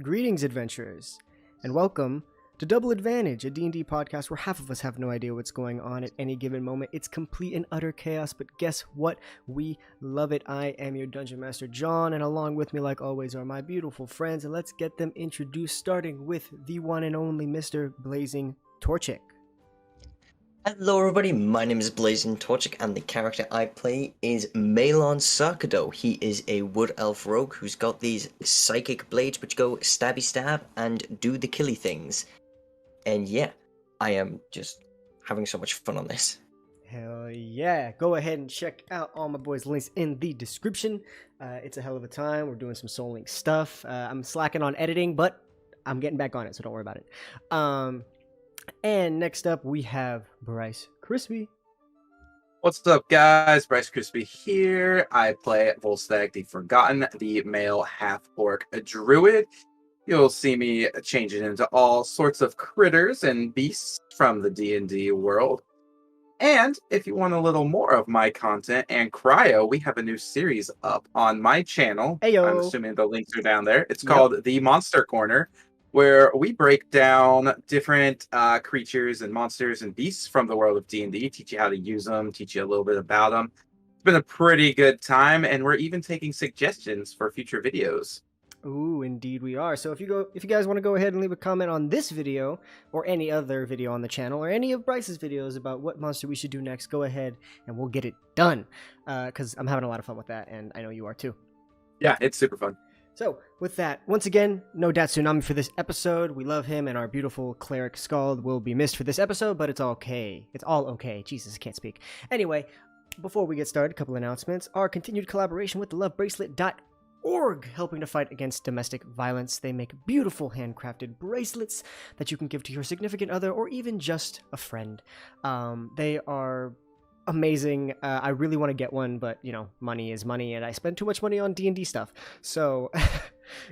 Greetings, adventurers, and welcome to Double Advantage, a D&D podcast where half of us have no idea what's going on at any given moment. It's complete and utter chaos, but guess what? We love it. I am your Dungeon Master, John, and along with me, like always, are my beautiful friends, and let's get them introduced, starting with the one and only Mr. Blazing Torchic. Hello everybody, my name is Blazing Torchic and the character I play is Malon Sarkado. He is a wood elf rogue who's got these psychic blades which go stabby stab and do the killy things. And yeah, I am just having so much fun on this. Hell yeah. Go ahead and check out all my boys' links in the description. It's a hell of a time. We're doing some Soul Link stuff. I'm slacking on editing, but I'm getting back on it, so don't worry about it. And next up, we have BryceKrispie. What's up, guys? BryceKrispie here. I play Volstagg the Forgotten, the male half-orc druid. You'll see me changing into all sorts of critters and beasts from the D&D world. And if you want a little more of my content and Cryo, we have a new series up on my channel. Heyo. I'm assuming the links are down there. It's called The Monster Corner, where we break down different creatures and monsters and beasts from the world of D&D, teach you how to use them, teach you a little bit about them. It's been a pretty good time, and we're even taking suggestions for future videos. Ooh, indeed we are. So if you guys want to go ahead and leave a comment on this video or any other video on the channel or any of Bryce's videos about what monster we should do next, go ahead and we'll get it done. Because I'm having a lot of fun with that, and I know you are too. Yeah, it's super fun. So, with that, once again, no Datsunami for this episode. We love him, and our beautiful cleric Scald will be missed for this episode, but it's okay. It's all okay. Jesus, I can't speak. Anyway, before we get started, a couple announcements. Our continued collaboration with thelovebracelet.org, helping to fight against domestic violence. They make beautiful handcrafted bracelets that you can give to your significant other or even just a friend. They are amazing. I really want to get one, but money is money, and I spend too much money on D&D stuff. So,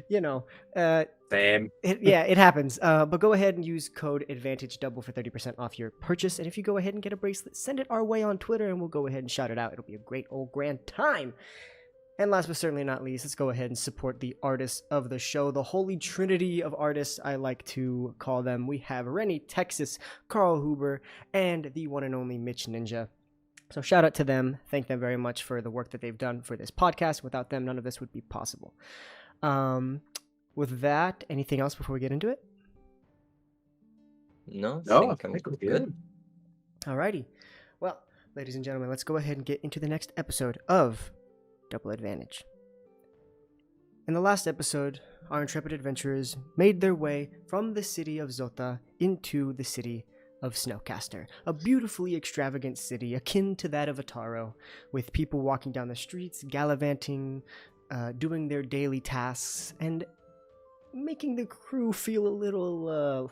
Same. It happens. But go ahead and use code ADVANTAGEDOUBLE for 30% off your purchase. And if you go ahead and get a bracelet, send it our way on Twitter, and we'll go ahead and shout it out. It'll be a great old grand time. And last but certainly not least, let's go ahead and support the artists of the show, the holy trinity of artists, I like to call them. We have Renny, Texas, Carl Huber, and the one and only Mitch Ninja. So shout out to them. Thank them very much for the work that they've done for this podcast. Without them, none of this would be possible. With that, anything else before we get into it? No, I think we're good. Alrighty. Well, ladies and gentlemen, let's go ahead and get into the next episode of Double Advantage. In the last episode, our intrepid adventurers made their way from the city of Zota into the city of Snowcaster, a beautifully extravagant city akin to that of Ataro, with people walking down the streets, gallivanting, doing their daily tasks, and making the crew feel a little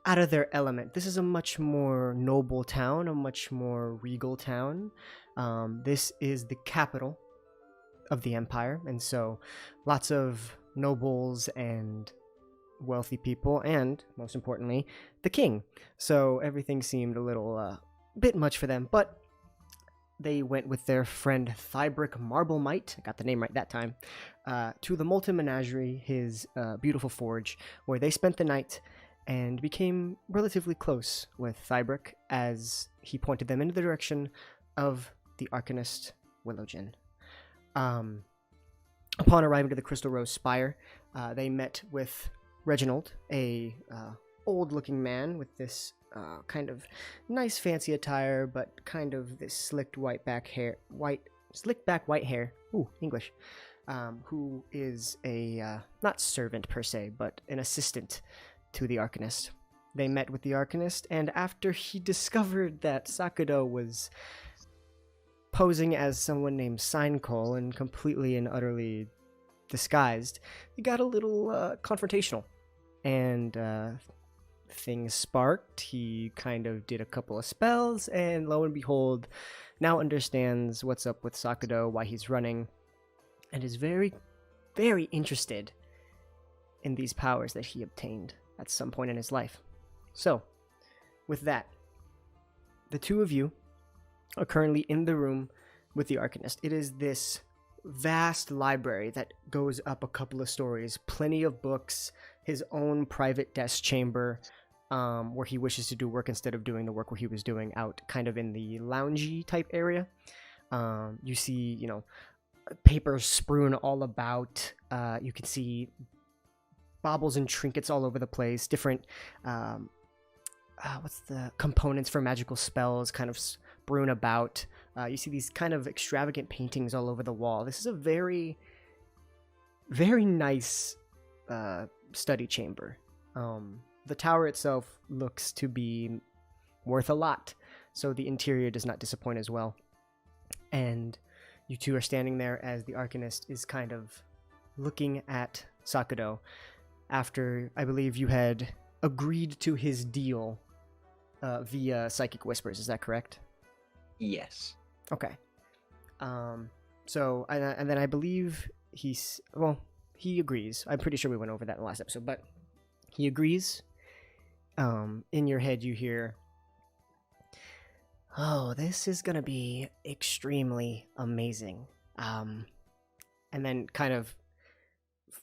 out of their element. This is a much more noble town, a much more regal town. This is the capital of the empire, and so lots of nobles and wealthy people, and most importantly, the king. So everything seemed a little bit much for them, but they went with their friend Thybrick Marblemite, I got the name right that time, to the Molten Menagerie, his beautiful forge, where they spent the night and became relatively close with Thybrick as he pointed them in the direction of the Arcanist Willowgen. Upon arriving to the Crystal Rose Spire, they met with Reginald, a old-looking man with this kind of nice fancy attire, but kind of this slicked white hair. Ooh, English. Who is a not servant per se, but an assistant to the Arcanist. They met with the Arcanist, and after he discovered that Sakado was posing as someone named Sinecole and completely and utterly disguised, he got a little confrontational. And things sparked. He kind of did a couple of spells, and lo and behold, now understands what's up with Sakado, why he's running, and is very, very interested in these powers that he obtained at some point in his life. So, with that, the two of you are currently in the room with the Arcanist. It is this vast library that goes up a couple of stories, plenty of books, his own private desk chamber, where he wishes to do work instead of doing the work where he was doing out kind of in the loungy type area. You see, papers strewn all about. You can see baubles and trinkets all over the place, different what's the components for magical spells kind of strewn about. You see these kind of extravagant paintings all over the wall. This is a very, very nice study chamber. The tower itself looks to be worth a lot, so the interior does not disappoint as well. And you two are standing there as the Arcanist is kind of looking at Sakudo after, I believe, you had agreed to his deal via Psychic Whispers. Is that correct? Yes. Okay. So, and then I believe he agrees. I'm pretty sure we went over that in the last episode, but he agrees. In your head you hear, "Oh, this is gonna be extremely amazing." And then kind of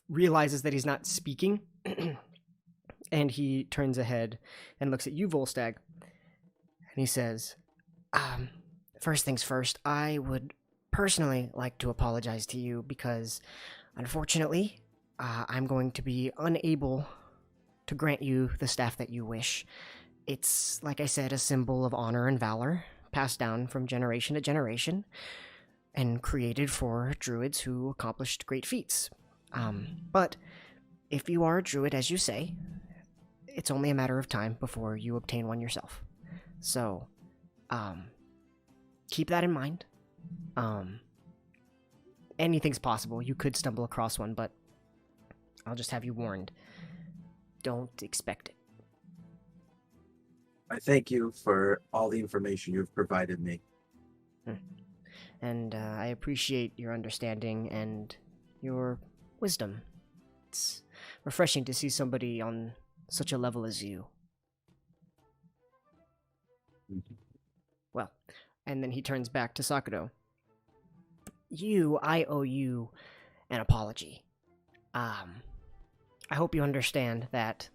realizes that he's not speaking, and he turns ahead and looks at you, Volstagg, and he says, "First things first, I would personally like to apologize to you because, unfortunately, I'm going to be unable to grant you the staff that you wish. It's, like I said, a symbol of honor and valor, passed down from generation to generation, and created for druids who accomplished great feats. But if you are a druid, as you say, it's only a matter of time before you obtain one yourself. So, keep that in mind. Anything's possible. You could stumble across one, but I'll just have you warned. Don't expect it." I thank you for all the information you've provided me. And I appreciate your understanding and your wisdom. It's refreshing to see somebody on such a level as you. Well, and then he turns back to Sakudo. I owe you an apology. I hope you understand that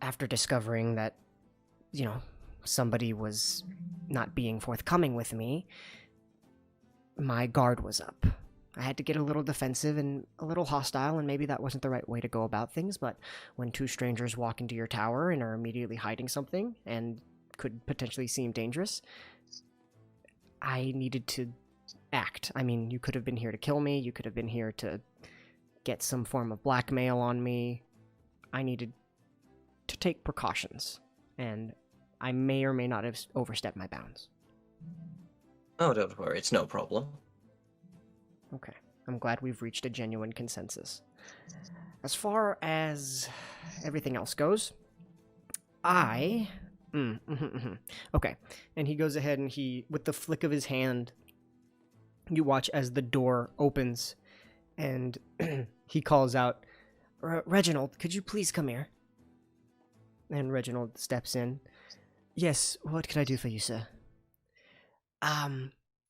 after discovering that, somebody was not being forthcoming with me, my guard was up. I had to get a little defensive and a little hostile, and maybe that wasn't the right way to go about things, but when two strangers walk into your tower and are immediately hiding something and could potentially seem dangerous, I needed to act. I mean, you could have been here to kill me, you could have been here to get some form of blackmail on me. I needed to take precautions, and I may or may not have overstepped my bounds. Oh, don't worry, it's no problem. Okay, I'm glad we've reached a genuine consensus. As far as everything else goes, okay, and he goes ahead and with the flick of his hand, you watch as the door opens, and he calls out, "Reginald, could you please come here?" And Reginald steps in. "Yes, what can I do for you, sir?"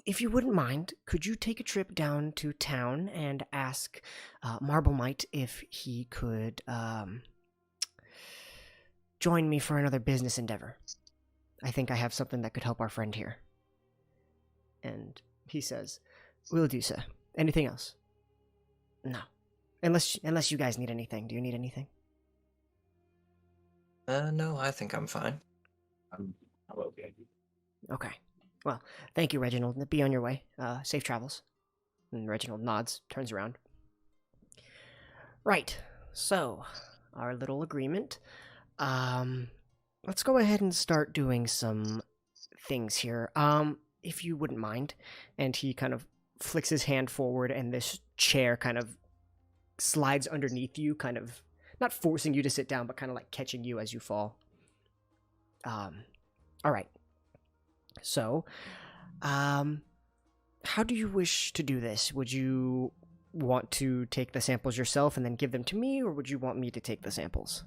If you wouldn't mind, could you take a trip down to town and ask Marblemite if he could join me for another business endeavor? I think I have something that could help our friend here. And he says, "Will do, sir. Anything else?" "No. Unless you guys need anything. Do you need anything?" No, I think I'm fine. I'm okay. Okay. Well, thank you, Reginald. Be on your way. Safe travels. And Reginald nods, turns around. Right. So, our little agreement. Let's go ahead and start doing some things here. If you wouldn't mind. And he kind of flicks his hand forward, and this chair kind of slides underneath you, kind of not forcing you to sit down, but kind of like catching you as you fall. All right. So, how do you wish to do this? Would you want to take the samples yourself and then give them to me, or would you want me to take the samples?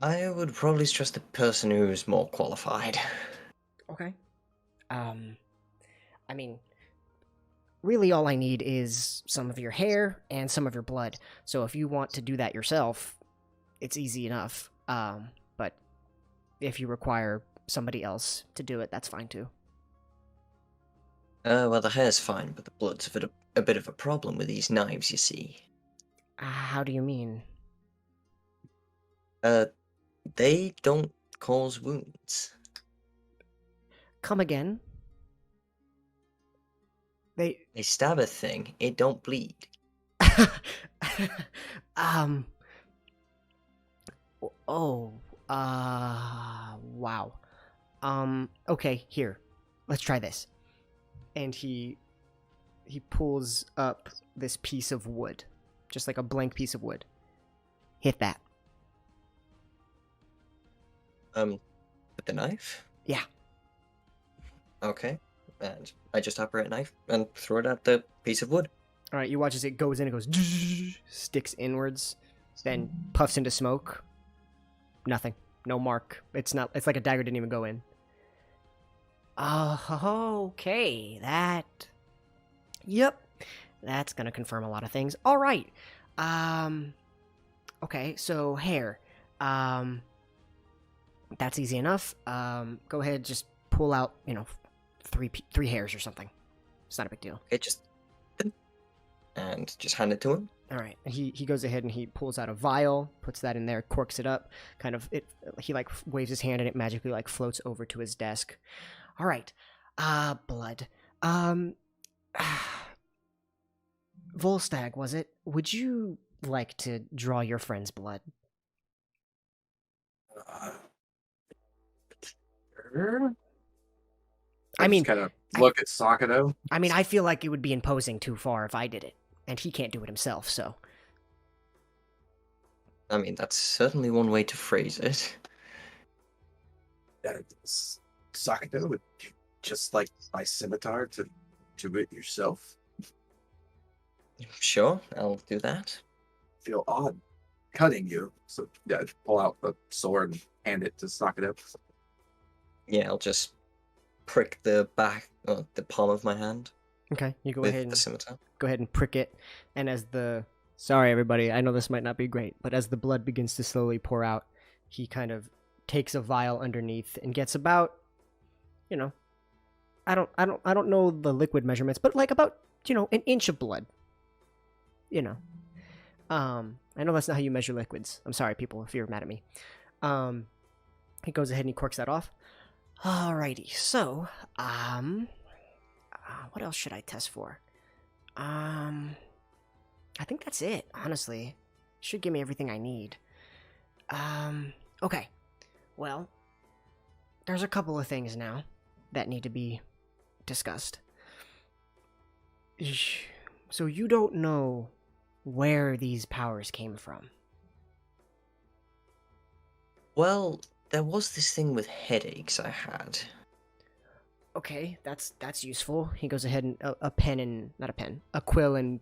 I would probably trust the person who's more qualified. Okay. I mean, really all I need is some of your hair and some of your blood. So if you want to do that yourself, it's easy enough. But if you require somebody else to do it, that's fine too. Well, the hair's fine, but the blood's a bit of a problem with these knives, you see. How do you mean? They don't cause wounds. Come again? They stab a thing, it don't bleed. Wow. Okay, here. Let's try this. And he pulls up this piece of wood. Just like a blank piece of wood. Hit that. With the knife? Yeah. Okay. And I just operate a knife and throw it at the piece of wood. Alright, you watch as it goes in, it goes sticks inwards, then puffs into smoke. Nothing. No mark. It's like a dagger didn't even go in. Okay, Yep. That's gonna confirm a lot of things. Alright. Okay, so hair. That's easy enough. Go ahead, just pull out, three hairs or something. It's not a big deal. Okay, and just hand it to him. All right. He goes ahead and he pulls out a vial, puts that in there, corks it up. He waves his hand and it magically floats over to his desk. All right. Blood. Volstagg, was it? Would you like to draw your friend's blood? Sure. I mean, kind of look at Sakato. I mean, I feel like it would be imposing too far if I did it, and he can't do it himself, so. I mean, that's certainly one way to phrase it. Sakato, would you just like my scimitar to do it yourself? Sure, I'll do that. Feel odd cutting you, so yeah, pull out the sword and hand it to Sakato. Yeah, I'll just prick the palm of my hand. Okay, you go with ahead the scimitar. Go ahead and prick it, and sorry everybody, I know this might not be great, but as the blood begins to slowly pour out, he kind of takes a vial underneath and gets about, I don't know the liquid measurements, but about, an inch of blood. I know that's not how you measure liquids. I'm sorry, people, if you're mad at me. He goes ahead and he corks that off. Alrighty, so, what else should I test for? I think that's it, honestly. Should give me everything I need. Okay. Well, there's a couple of things now that need to be discussed. So you don't know where these powers came from? Well, there was this thing with headaches I had. Okay, that's useful. He goes ahead and a quill and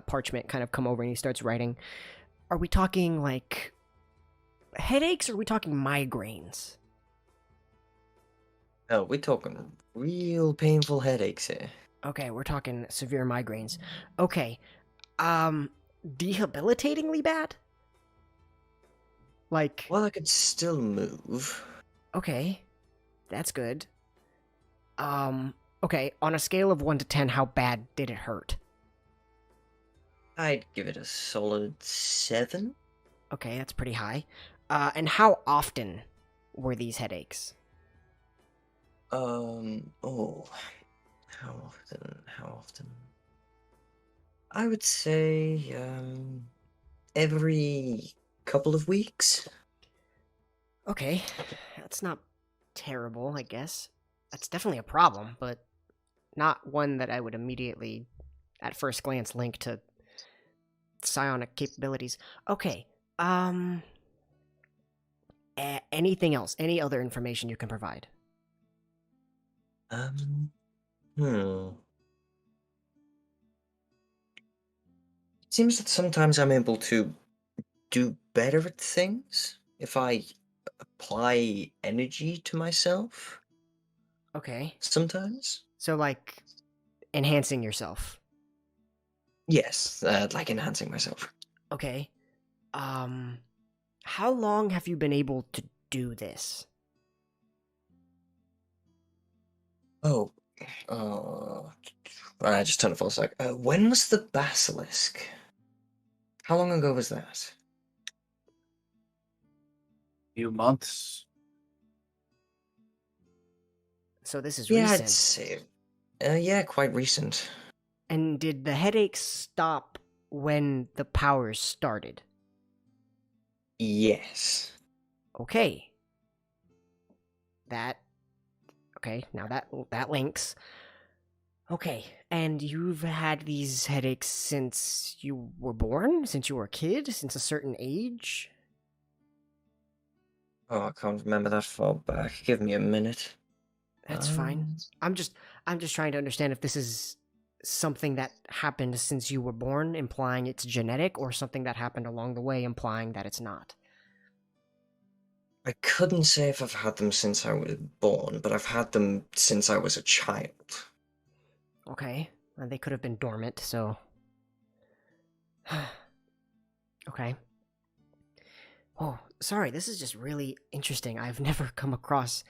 parchment kind of come over and he starts writing. Are we talking headaches or are we talking migraines? Oh, we're talking real painful headaches here. Okay, we're talking severe migraines. Okay, debilitatingly bad? Well, I could still move. Okay, that's good. Okay, on a scale of 1 to 10, how bad did it hurt? I'd give it a solid 7. Okay, that's pretty high. And how often were these headaches? How often? I would say, every couple of weeks. Okay, that's not terrible, I guess. That's definitely a problem, but not one that I would immediately, at first glance, link to psionic capabilities. Okay, anything else? Any other information you can provide? It seems that sometimes I'm able to do better at things if I apply energy to myself. Okay. Sometimes. So, enhancing yourself. Yes, like enhancing myself. Okay. How long have you been able to do this? Oh, I just turned it full sec. When was the basilisk? How long ago was that? Few months. So this is Yeah, I'd recent. say. Yeah, quite recent. And did the headaches stop when the powers started? Yes. Okay. Now that links. Okay, and you've had these headaches since you were born? Since you were a kid? Since a certain age? Oh, I can't remember that far back. Give me a minute. That's fine. I'm just trying to understand if this is something that happened since you were born, implying it's genetic, or something that happened along the way, implying that it's not. I couldn't say if I've had them since I was born, but I've had them since I was a child. Okay, they could have been dormant, so... Okay. Oh, sorry, this is just really interesting. I've never come across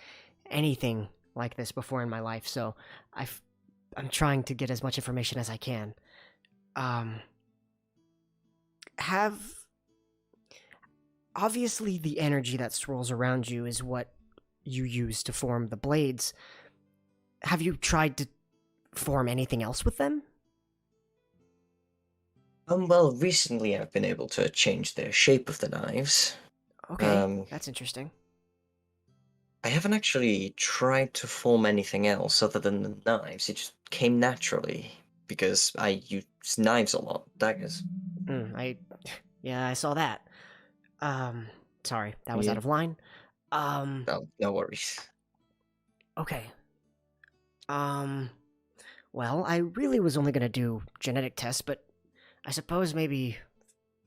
anything like this before in my life, so I'm trying to get as much information as I can. Obviously, the energy that swirls around you is what you use to form the blades. Have you tried to form anything else with them? Well, recently I've been able to change the shape of the knives. Okay, that's interesting. I haven't actually tried to form anything else other than the knives. It just came naturally, because I use knives a lot, daggers. I saw that. Sorry, that was Yeah. out of line. No worries. Okay. Well, I really was only gonna do genetic tests, but I suppose maybe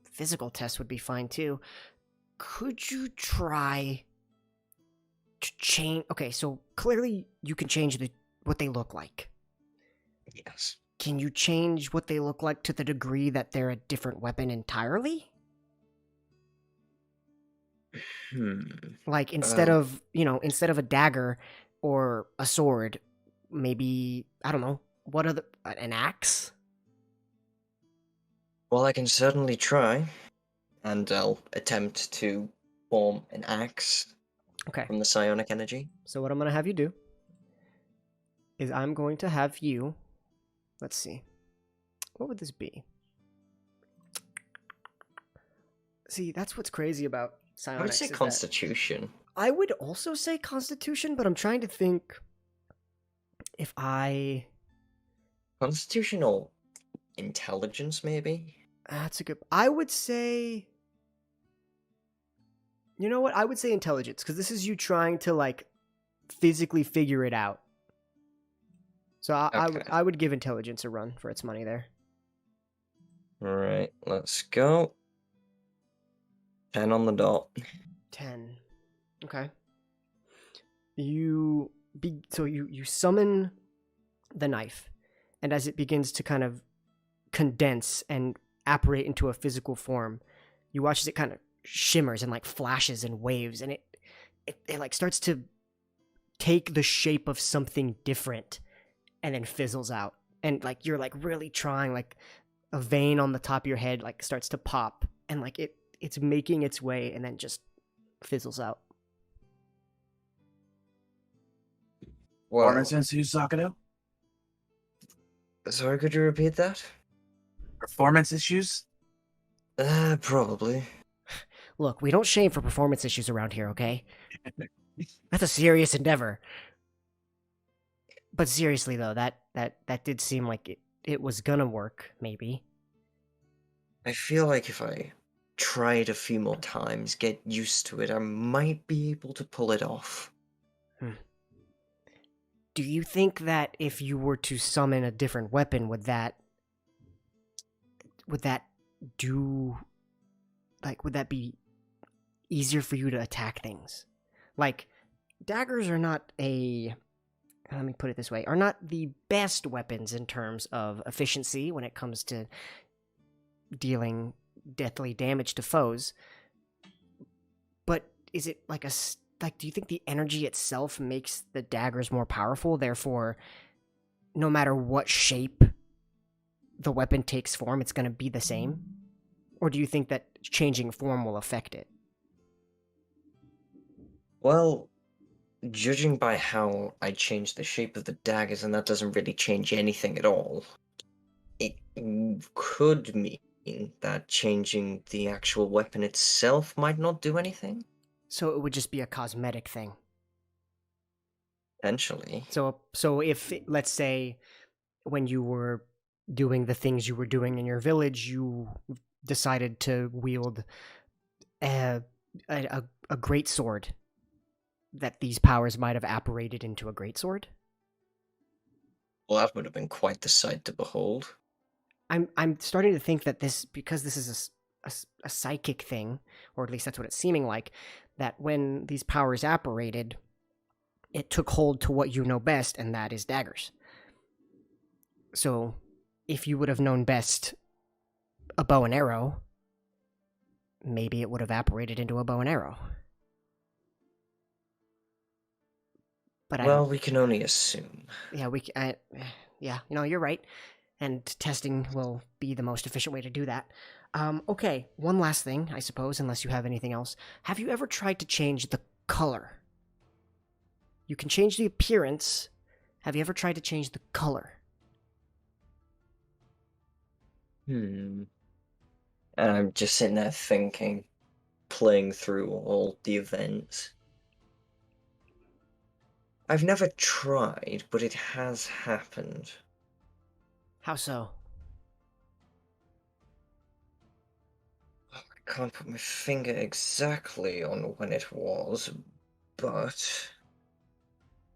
physical tests would be fine too. Could you try to change... Okay, so clearly you can change what they look like. Yes. Can you change what they look like to the degree that they're a different weapon entirely? Like, instead of a dagger or a sword, maybe, I don't know, an axe? Well, I can certainly try, and I'll attempt to form an axe Okay, from the psionic energy. so what I'm gonna have you do is I'm going to have you... Let's see. What would this be? See, that's what's crazy about psionics. I would say Constitution. I would also say Constitution, but I'm trying to think if I... Constitution or Intelligence, maybe? That's a good... I would say... You know what? I would say Intelligence, because this is you trying to, like, physically figure it out. So I would give Intelligence a run for its money there. Alright, let's go. 10 on the dot. 10. Okay. You summon the knife, and as it begins to kind of condense and apparate into a physical form, you watch as it kind of shimmers and like flashes and waves, and it like starts to take the shape of something different and then fizzles out. And like you're like really trying, like a vein on the top of your head like starts to pop, and like it's making its way and then just fizzles out. Well, Performance issues, Sakado? sorry, could you repeat that? Performance issues? Probably. Look, we don't shame for performance issues around here, okay? That's a serious endeavor. But seriously though, that did seem like it was gonna work, maybe. I feel like if I tried a few more times, get used to it, I might be able to pull it off. Do you think that if you were to summon a different weapon, would that be easier for you to attack things? Like, daggers are not a let me put it this way, are not the best weapons in terms of efficiency when it comes to dealing deathly damage to foes. But is it like do you think the energy itself makes the daggers more powerful? Therefore, no matter what shape the weapon takes form, it's going to be the same? Or do you think that changing form will affect it? Well, judging by how I changed the shape of the daggers, and that doesn't really change anything at all, it could mean that changing the actual weapon itself might not do anything. So it would just be a cosmetic thing. Potentially. So if, let's say, when you were doing the things you were doing in your village, you decided to wield a great sword, that these powers might have apparated into a great sword? Well, that would have been quite the sight to behold. I'm starting to think that because this is a psychic thing, or at least that's what it's seeming like, that when these powers apparated, it took hold to what you know best, and that is daggers. So, if you would have known best a bow and arrow, maybe it would have apparated into a bow and arrow. But well, we can only assume. Yeah, yeah, you're right. And testing will be the most efficient way to do that. Okay, one last thing, I suppose, unless you have anything else. Have you ever tried to change the color? You can change the appearance. Have you ever tried to change the color? And I'm just sitting there thinking, playing through all the events. I've never tried, but it has happened. How so? I can't put my finger exactly on when it was, but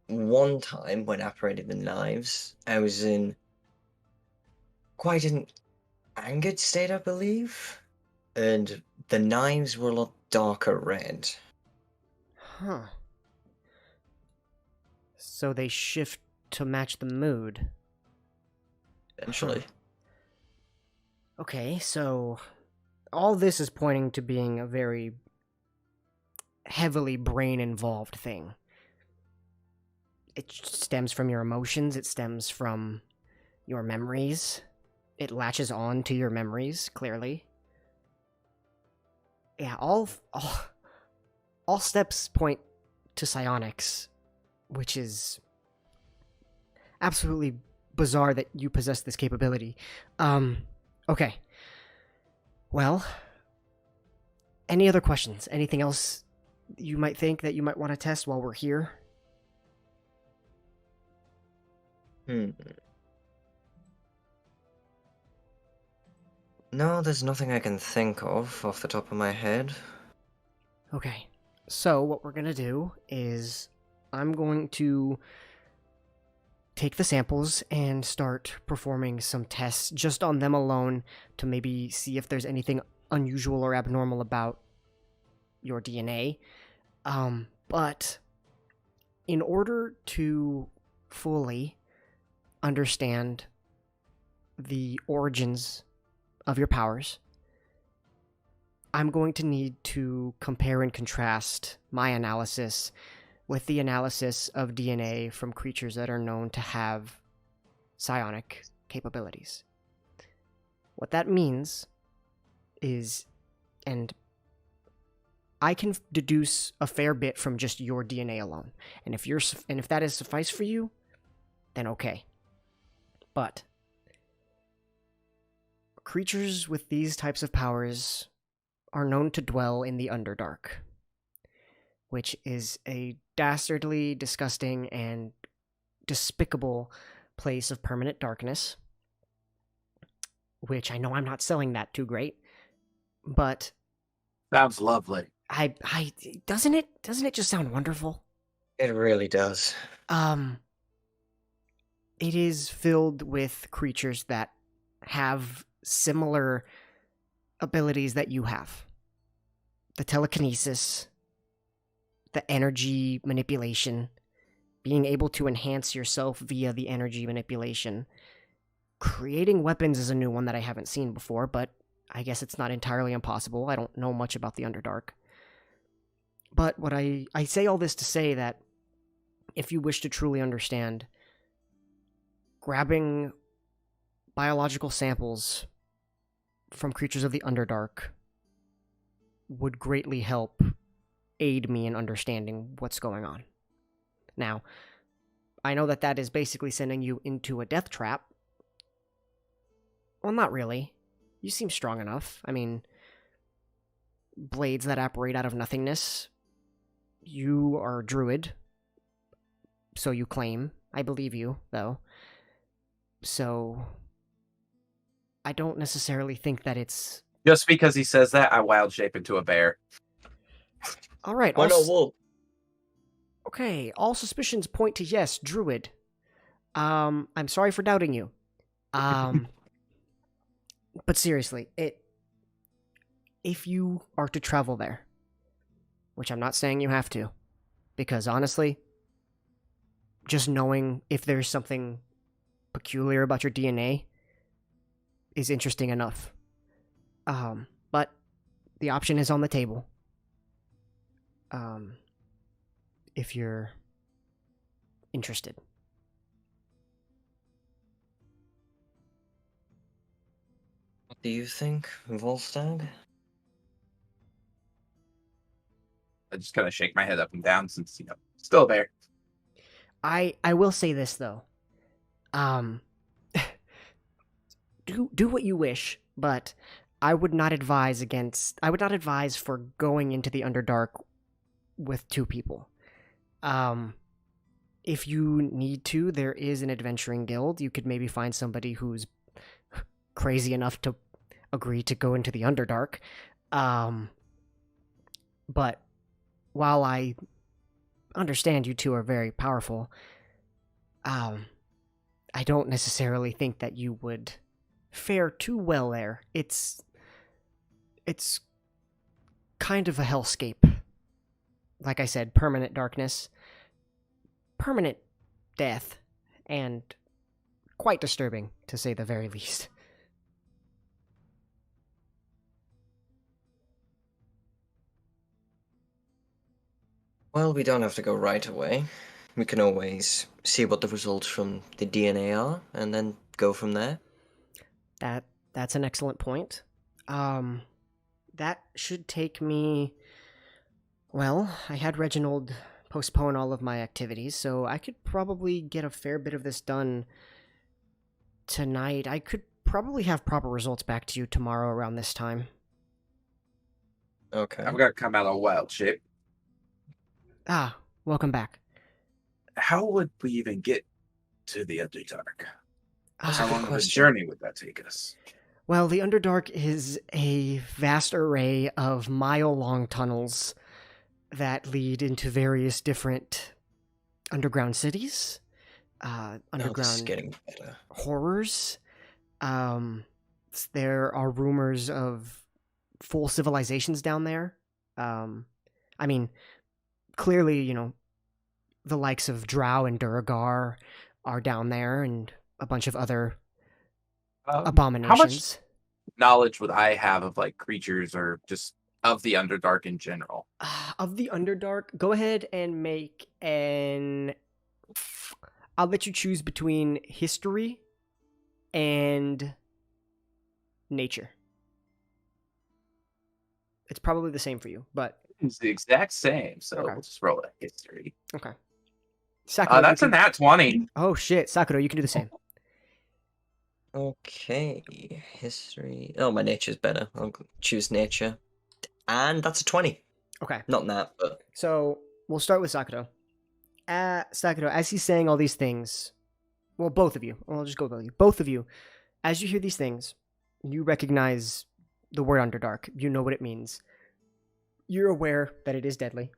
one time when operating the knives, I was in quite an angered state, I believe, and the knives were a lot darker red. Huh. So they shift to match the mood. Eventually. Huh. Okay, so all this is pointing to being a very heavily brain-involved thing. It stems from your emotions, it stems from your memories. It latches on to your memories, clearly. Yeah, all steps point to psionics, which is absolutely bizarre that you possess this capability. Okay. Well, any other questions? Anything else you might think that you might want to test while we're here? No, there's nothing I can think of off the top of my head. Okay. So what we're going to do is I'm going to take the samples and start performing some tests just on them alone to maybe see if there's anything unusual or abnormal about your DNA. But in order to fully understand the origins of your powers, I'm going to need to compare and contrast my analysis with the analysis of DNA from creatures that are known to have psionic capabilities. What that means is, and I can deduce a fair bit from just your DNA alone, and if that is suffice for you, then okay. But creatures with these types of powers are known to dwell in the Underdark, which is a dastardly, disgusting, and despicable place of permanent darkness, which I know I'm not selling that too great, but Sounds lovely. doesn't it just sound wonderful? It really does. It is filled with creatures that have similar abilities that you have. The telekinesis, the energy manipulation, being able to enhance yourself via the energy manipulation. Creating weapons is a new one that I haven't seen before, but I guess it's not entirely impossible. I don't know much about the Underdark. But what I say all this to say that if you wish to truly understand, grabbing biological samples from creatures of the Underdark would greatly help aid me in understanding what's going on. Now, I know that that is basically sending you into a death trap. Well, not really. You seem strong enough. I mean, blades that operate out of nothingness. You are a druid. So you claim. I believe you, though. So, I don't necessarily think that it's... Just because he says that, I wild shape into a bear. Alright, Why not wolf? Okay, all suspicions point to yes, druid. I'm sorry for doubting you. But seriously, if you are to travel there, which I'm not saying you have to, because honestly, just knowing if there's something peculiar about your DNA is interesting enough. But the option is on the table. If you're interested. What do you think, Volstagg? I just kind of shake my head up and down since, still a bear. I will say this though. Do what you wish, but I would not advise for going into the Underdark with two people. If you need to, there is an adventuring guild. You could maybe find somebody who's crazy enough to agree to go into the Underdark. But while I understand you two are very powerful, I don't necessarily think that you would fare too well there. It's kind of a hellscape. Like I said, permanent darkness, permanent death, and quite disturbing, to say the very least. Well, we don't have to go right away. We can always see what the results from the DNA are, and then go from there. That's an excellent point. That should take me... Well, I had Reginald postpone all of my activities, so I could probably get a fair bit of this done tonight. I could probably have proper results back to you tomorrow around this time. Okay. I'm going to come out of wild shape. Ah, welcome back. How would we even get to the Underdark? How long of a question. journey would that take us? Well, the Underdark is a vast array of mile-long tunnels that lead into various different underground cities, This is underground getting better. horrors. There are rumors of full civilizations down there. I mean, clearly, the likes of Drow and Duragar are down there, and a bunch of other abominations. How much knowledge would I have of creatures or just of the Underdark in general? Of the Underdark, go ahead and make an... I'll let you choose between history and nature. It's probably the same for you, but... It's the exact same, so Okay. we'll just roll a history. Okay. Sakura, That's a nat 20. Oh shit, Sakura, you can do the same. Okay, history. Oh, my nature's better. I'll choose nature. And that's a 20. Okay. Not that, but... So, we'll start with Sakura. Sakura, as he's saying all these things, well, both of you, I'll just go with you. Both of you, as you hear these things, you recognize the word Underdark. You know what it means. You're aware that it is deadly.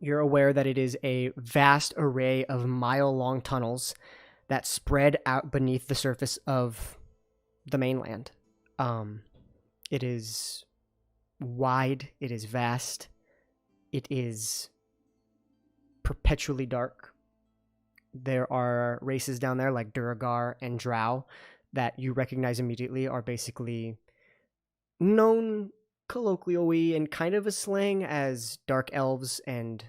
You're aware that it is a vast array of mile-long tunnels that spread out beneath the surface of the mainland. It is wide, it is vast, it is perpetually dark. There are races down there like Duragar and Drow that you recognize immediately are basically known colloquially and kind of a slang as dark elves and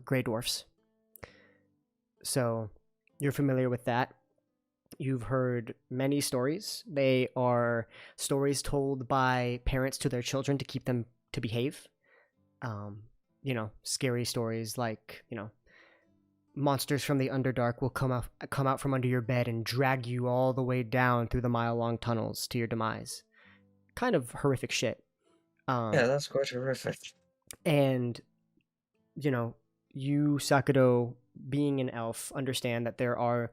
gray dwarfs. So you're familiar with that. You've heard many stories. They are stories told by parents to their children to keep them to behave. Scary stories like, monsters from the Underdark will come out from under your bed and drag you all the way down through the mile-long tunnels to your demise. Kind of horrific shit. Yeah, that's quite horrific. And, you, Sakudo, being an elf, understand that there are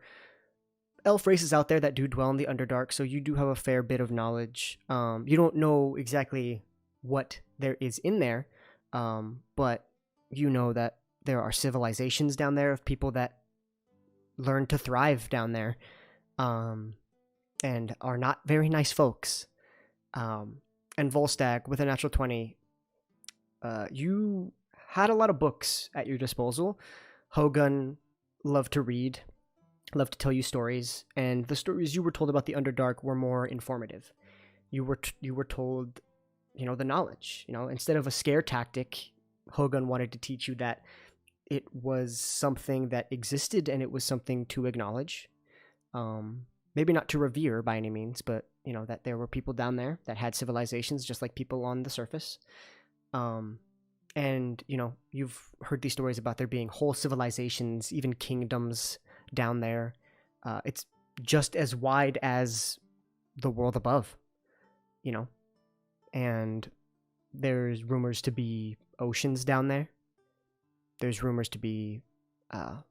elf races out there that do dwell in the Underdark, so you do have a fair bit of knowledge. You don't know exactly what there is in there, but you know that there are civilizations down there of people that learn to thrive down there, and are not very nice folks. And Volstagg, with a natural 20, you had a lot of books at your disposal. Hogun loved to read, loved to tell you stories, and the stories you were told about the Underdark were more informative. You were told, the knowledge. Instead of a scare tactic, Hogun wanted to teach you that it was something that existed and it was something to acknowledge. Maybe not to revere by any means, but that there were people down there that had civilizations just like people on the surface. And you've heard these stories about there being whole civilizations, even kingdoms down there. It's just as wide as the world above, and there's rumors to be oceans down there. There's rumors to be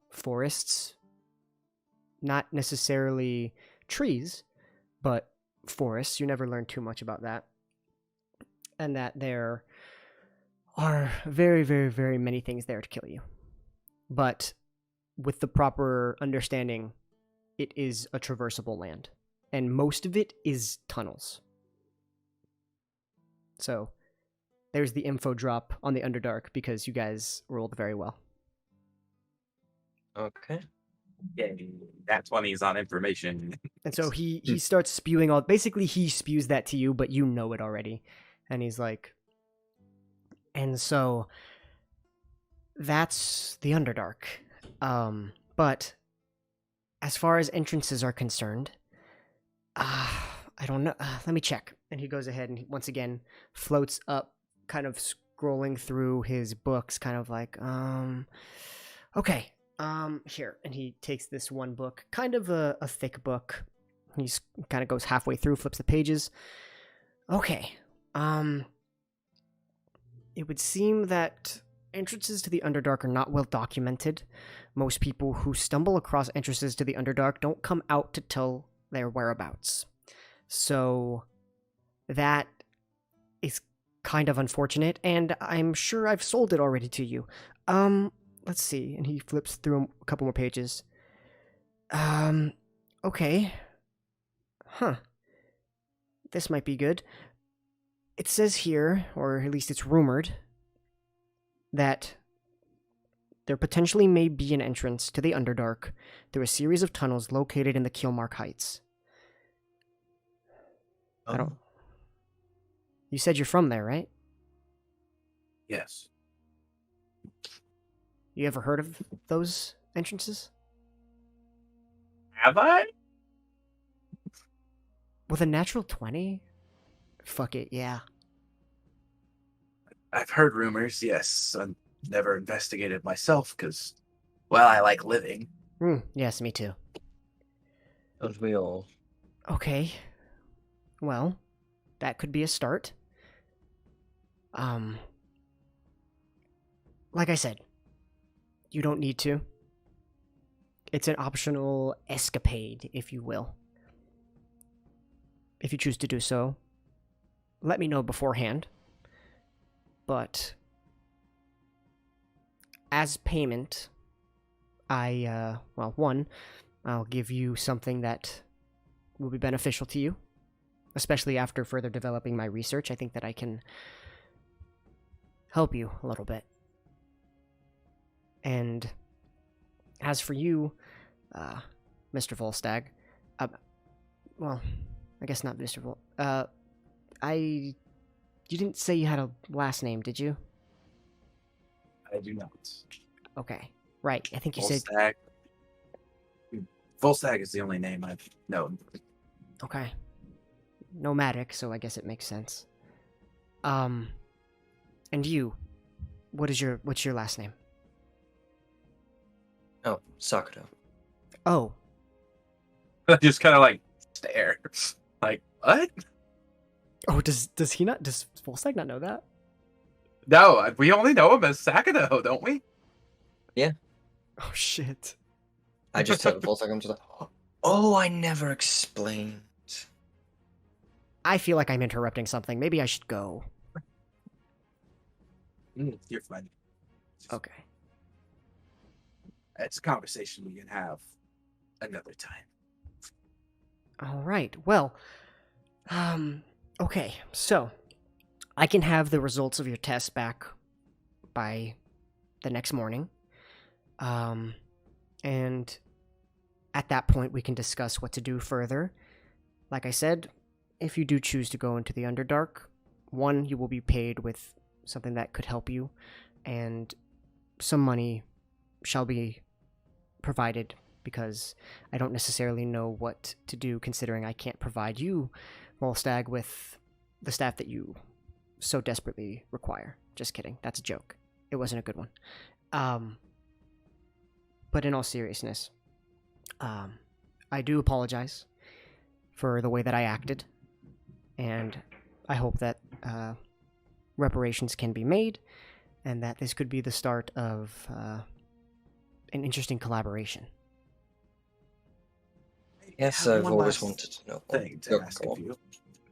forests, not necessarily trees, but forests. You never learn too much about that. And that there are very, very, very many things there to kill you. But with the proper understanding, it is a traversable land. And most of it is tunnels. So there's the info drop on the Underdark because you guys rolled very well. Okay. Yeah, that 20 is on information. And so he starts spewing all... Basically, he spews that to you, but you know it already. And he's like... And so... That's the Underdark. But... As far as entrances are concerned... I don't know. Let me check. And he goes ahead and he, once again, floats up, kind of scrolling through his books, kind of like, okay, here. And he takes this one book, kind of a thick book. He's kind of goes halfway through, flips the pages. Okay, it would seem that entrances to the Underdark are not well documented. Most people who stumble across entrances to the Underdark don't come out to tell their whereabouts. So that is kind of unfortunate, and I'm sure I've sold it already to you. Let's see. And he flips through a couple more pages. Okay. Huh. This might be good. It says here, or at least it's rumored, that there potentially may be an entrance to the Underdark through a series of tunnels located in the Kielmark Heights. I don't... You said you're from there, right? Yes. You ever heard of those entrances? Have I? With a natural 20? Fuck it, yeah. I've heard rumors, yes. I've never investigated myself because, well, I like living. Yes, me too. Don't we all? Okay. Well, that could be a start. Like I said, you don't need to. It's an optional escapade, if you will. If you choose to do so, let me know beforehand. But as payment, I'll give you something that will be beneficial to you, especially after further developing my research. I think that I can help you a little bit. And as for you, Mr. Volstagg, well, I guess not Mr. You didn't say you had a last name, did you? I do not. Okay, right. I think you said. Volstagg is the only name I've known. Okay. Nomadic, so I guess it makes sense. And you, what's your last name? Oh, Sakura. Oh. I just kind of like stare. Like, what? Oh, does Volstagg not know that? No, we only know him as Sakado, don't we? Yeah. Oh, shit. I just tell Volstagg, I'm just like, oh, I never explained. I feel like I'm interrupting something. Maybe I should go. You're fine. Okay. It's a conversation we can have another time. All right. Well, okay. So, I can have the results of your test back by the next morning. And at that point, we can discuss what to do further. Like I said, if you do choose to go into the Underdark, one, you will be paid with something that could help you, and some money shall be provided, because I don't necessarily know what to do, considering I can't provide you, Volstagg, with the staff that you so desperately require. Just kidding. That's a joke. It wasn't a good one. But in all seriousness, I do apologize for the way that I acted, and I hope that reparations can be made, and that this could be the start of an interesting collaboration. Yes, I've always wanted to know. Thing to ask of you.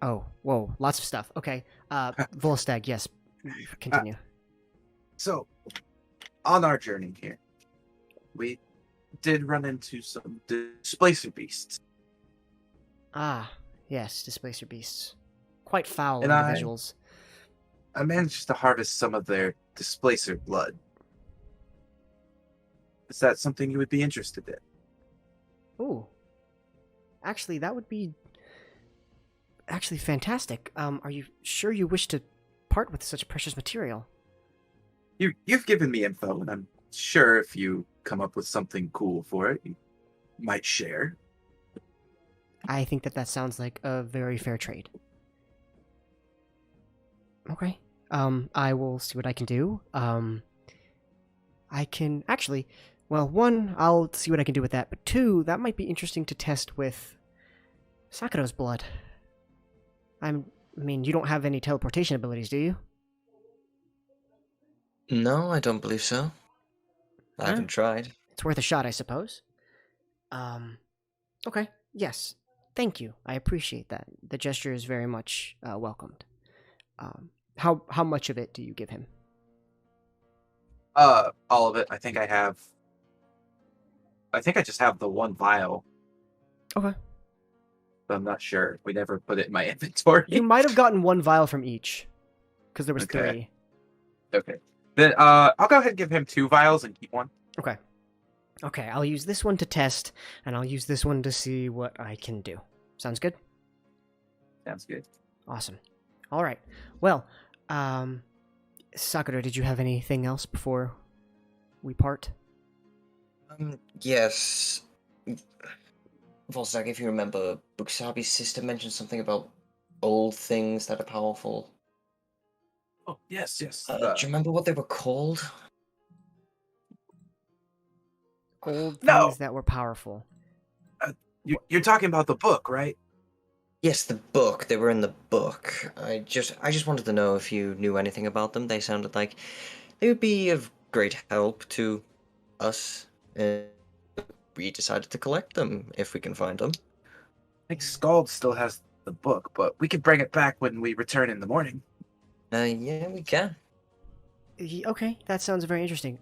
Oh, whoa, lots of stuff. Okay, Volstagg, yes, continue. So, on our journey here, we did run into some displacer beasts. Ah, yes, displacer beasts. Quite foul And individuals. I managed to harvest some of their displacer blood. Is that something you would be interested in? Ooh. Actually, that would be actually fantastic. Are you sure you wish to part with such precious material? You've given me info, and I'm sure if you come up with something cool for it, you might share. I think that sounds like a very fair trade. Okay. I will see what I can do. I can actually, well, one, I'll see what I can do with that, but two, that might be interesting to test with Sakuro's blood. I mean, you don't have any teleportation abilities, do you? No, I don't believe so. I haven't tried. It's worth a shot, I suppose. Okay, yes. Thank you. I appreciate that. The gesture is very much welcomed. How much of it do you give him? All of it. I think I just have the one vial. Okay. But I'm not sure. We never put it in my inventory. You might have gotten one vial from each, because there was 3. Okay. Then I'll go ahead and give him 2 vials and keep one. Okay. Okay, I'll use this one to test, and I'll use this one to see what I can do. Sounds good? Sounds good. Awesome. All right. Well, Sakura, did you have anything else before we part? Yes. Volstagg, if you remember, Buksabi's sister mentioned something about old things that are powerful. Oh, yes. Do you remember what they were called? Old No. things that were powerful. You're talking about the book, right? Yes, the book. They were in the book. I just wanted to know if you knew anything about them. They sounded like they would be of great help to us. And we decided to collect them if we can find them. I think Scald still has the book, but we can bring it back when we return in the morning. Yeah, we can. Okay, that sounds very interesting.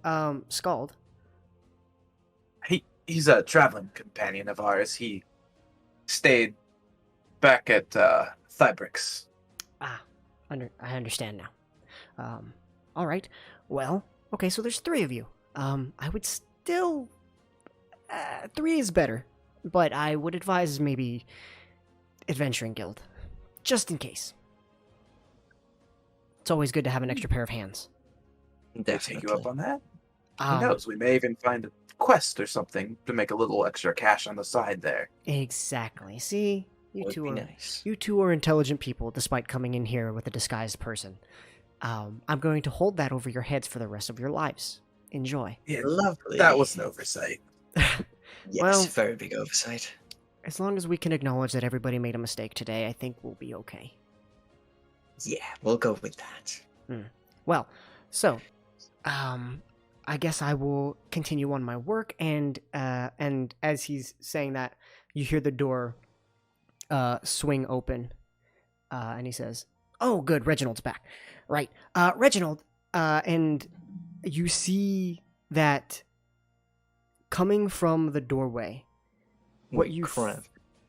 Scald. He's a traveling companion of ours. He stayed back at Thybrix. I understand now. All right. Well, okay, so there's 3 of you. I would still 3 is better, but I would advise maybe Adventuring Guild, just in case. It's always good to have an extra pair of hands. I'll take you up on that. Who Um, knows? We may even find a quest or something to make a little extra cash on the side there. Exactly. See, you Would two be are nice. you two are intelligent people, despite coming in here with a disguised person. I'm going to hold that over your heads for the rest of your lives. Enjoy. Yeah, Lovely. that was an oversight. Yes, Well- very big oversight. As long as we can acknowledge that everybody made a mistake today, I think we'll be okay. Yeah, we'll go with that. Well, so, I guess I will continue on my work, and as he's saying that, you hear the door swing open, and he says, "Oh, good, Reginald's back." Right, Reginald, and you see that coming from the doorway. What Wait, you crap.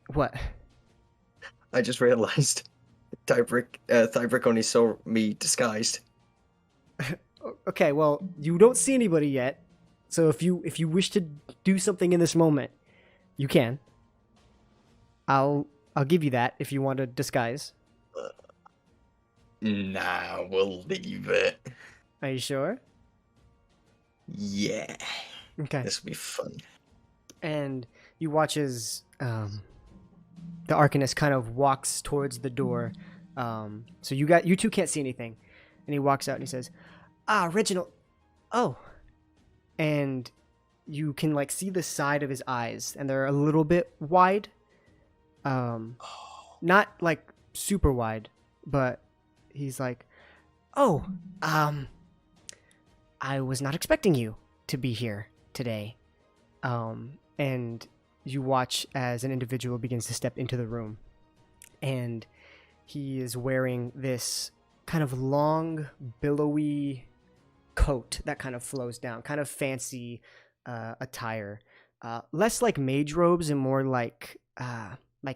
What? I just realized Tybrick only saw me disguised. Okay, well, you don't see anybody yet, so if you wish to do something in this moment, you can. I'll give you that if you want to disguise. Nah, we'll leave it. Are you sure? Yeah, Okay. this will be fun. And you watch as the Arcanist kind of walks towards the door. So you two can't see anything, and he walks out and he says, "Ah, Reginald, oh," and you can like see the side of his eyes, and they're a little bit wide. Not like super wide, but he's like, "Oh, I was not expecting you to be here today." And you watch as an individual begins to step into the room, and he is wearing this kind of long, billowy coat that kind of flows down, kind of fancy attire, less like mage robes and more like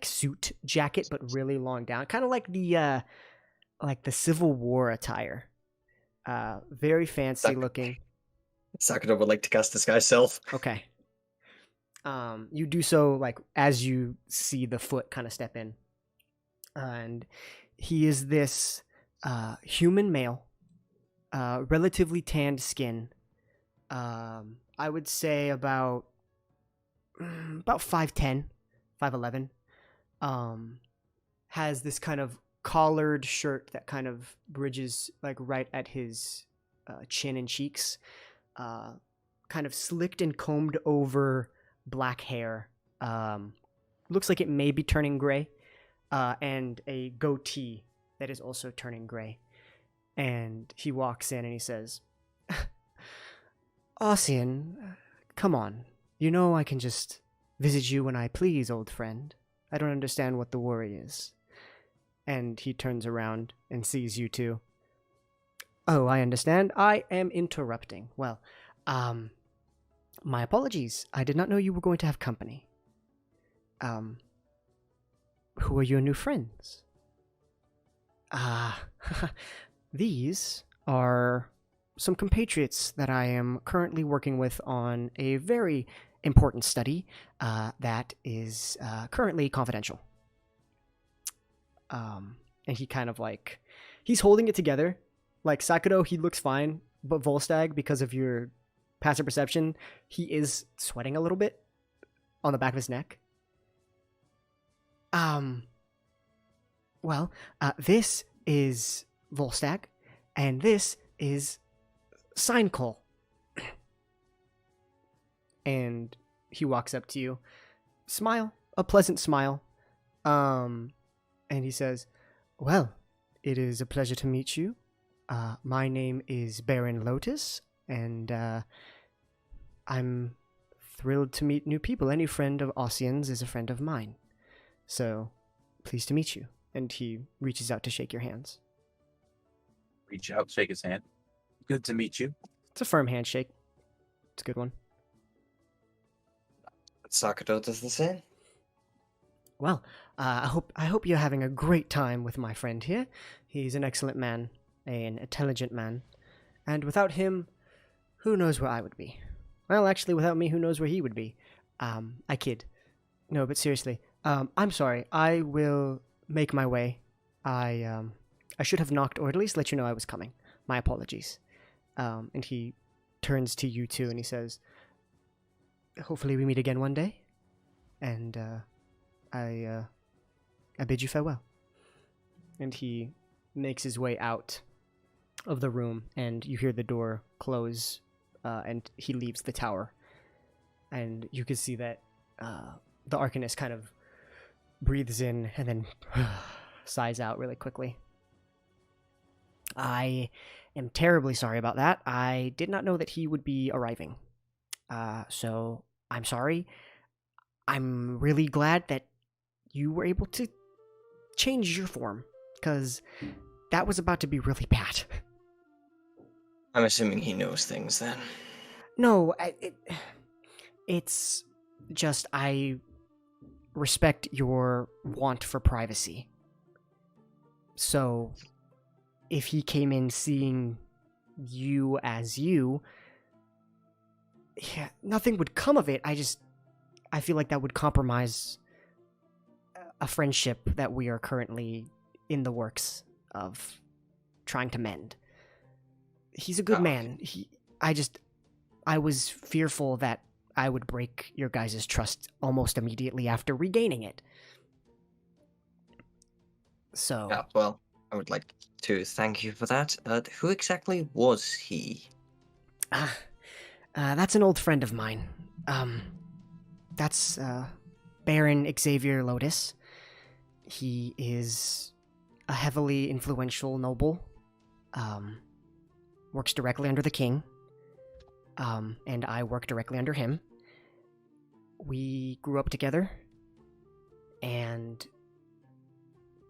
suit jacket, but really long down, kind of like the Civil War attire. Very fancy looking. Sakura would like to cast Disguise Self. Okay. You do so like as you see the foot kind of step in, and he is this human male, relatively tanned skin. I would say about 5'10", 5'11". Has this kind of collared shirt that kind of bridges like right at his chin and cheeks, kind of slicked and combed over black hair, looks like it may be turning gray, and a goatee that is also turning gray. And he walks in and he says, "Ossian, come on. You know I can just visit you when I please, old friend. I don't understand what the worry is." And he turns around and sees you two. "Oh, I understand. I am interrupting. Well, my apologies. I did not know you were going to have company. Who are your new friends?" These are some compatriots that I am currently working with on a very important study that is currently confidential. And he kind of like, he's holding it together. Like Sakura, he looks fine, but Volstagg, because of your passive perception, he is sweating a little bit on the back of his neck. Well, this is Volstagg, and this is Seinkohl. And he walks up to you, smile, a pleasant smile, and he says, "Well, it is a pleasure to meet you. My name is Baron Lotus, and I'm thrilled to meet new people. Any friend of Ossian's is a friend of mine. So, pleased to meet you." And he reaches out to shake your hands. Reach out, shake his hand. Good to meet you. It's a firm handshake. It's a good one. Sakura does the same. Well, I hope you're having a great time with my friend here. He's an excellent man, an intelligent man, and without him, who knows where I would be? Well, actually, without me, who knows where he would be? I kid. No, but seriously. I'm sorry. I will make my way. I should have knocked, or at least let you know I was coming. My apologies. And he turns to you two and he says, hopefully we meet again one day. And I bid you farewell. And he makes his way out of the room, and you hear the door close, and he leaves the tower. And you can see that the Arcanist kind of breathes in and then sighs out really quickly. I am terribly sorry about that. I did not know that he would be arriving. So I'm sorry. I'm really glad that you were able to change your form, because that was about to be really bad. I'm assuming he knows things then. No, it's just I respect your want for privacy. So if he came in seeing you as you, yeah, nothing would come of it. I feel like that would compromise a friendship that we are currently in the works of trying to mend. He's a good man. I was fearful that I would break your guys' trust almost immediately after regaining it. So... Yeah, well, I would like to thank you for that. Who exactly was he? That's an old friend of mine. That's Baron Xavier Lotus. He is a heavily influential noble. Works directly under the king. And I work directly under him. We grew up together, and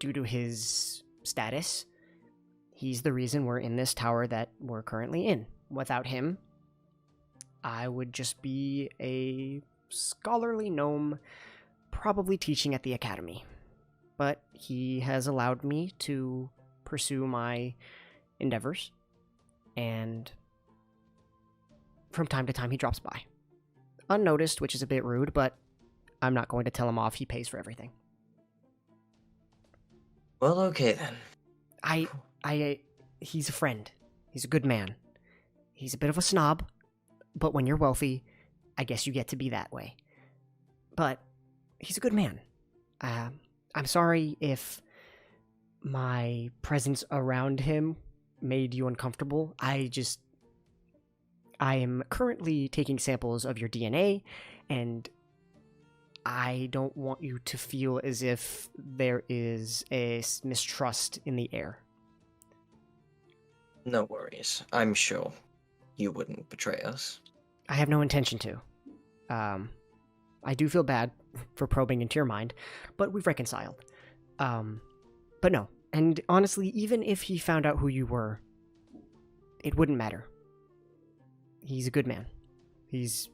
due to his status, he's the reason we're in this tower that we're currently in. Without him, I would just be a scholarly gnome, probably teaching at the academy. But he has allowed me to pursue my endeavors, and from time to time he drops by. Unnoticed, which is a bit rude, but I'm not going to tell him off. He pays for everything. Well, okay then. He's a friend. He's a good man. He's a bit of a snob, but when you're wealthy, I guess you get to be that way. But he's a good man. I'm sorry if my presence around him made you uncomfortable. I am currently taking samples of your DNA, and I don't want you to feel as if there is a mistrust in the air. No worries. I'm sure you wouldn't betray us. I have no intention to. I do feel bad for probing into your mind, but we've reconciled. But no. And honestly, even if he found out who you were, it wouldn't matter. He's a good man. He's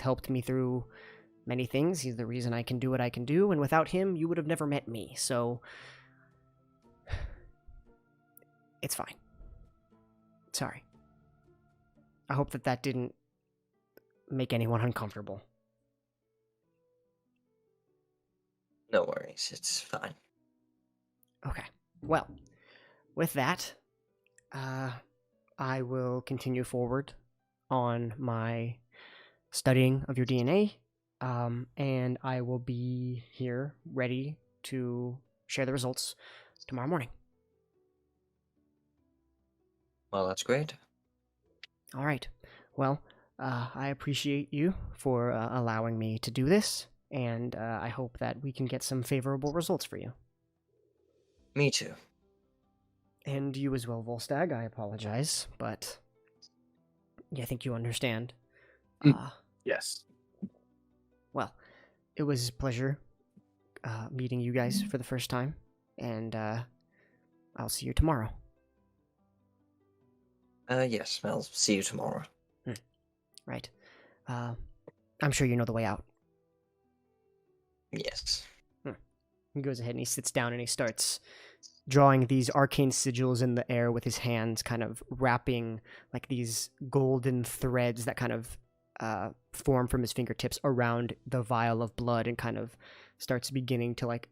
helped me through many things. He's the reason I can do what I can do, and without him, you would have never met me, so... It's fine. Sorry. I hope that didn't make anyone uncomfortable. No worries, it's fine. Okay. Well, with that, I will continue forward on my studying of your DNA, and I will be here ready to share the results tomorrow morning. Well, that's great. All right. Well, I appreciate you for allowing me to do this, and I hope that we can get some favorable results for you. Me too. And you as well, Volstagg. I apologize, but yeah, I think you understand. Yes. Well, it was a pleasure meeting you guys for the first time, and I'll see you tomorrow. Yes, I'll see you tomorrow. Right. I'm sure you know the way out. Yes. He goes ahead and he sits down and he starts drawing these arcane sigils in the air with his hands, kind of wrapping like these golden threads that kind of form from his fingertips around the vial of blood, and kind of starts beginning to like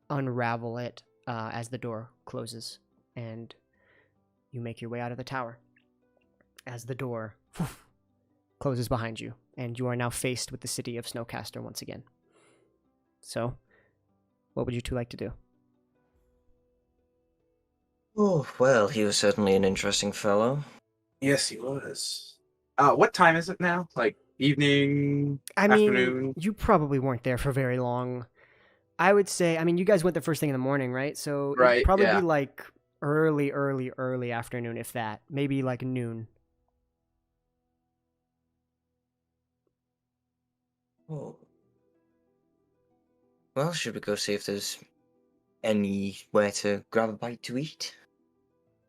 unravel it as the door closes, and you make your way out of the tower as the door closes behind you, and you are now faced with the city of Snowcaster once again. So, what would you two like to do? Oh, well, he was certainly an interesting fellow. Yes, he was. What time is it now? Like evening, I afternoon? mean, you probably weren't there for very long. I would say, I mean, you guys went the first thing in the morning, right? So it'd Right, probably yeah. be like early afternoon, if that. Maybe like noon. Oh. Well, should we go see if there's anywhere to grab a bite to eat?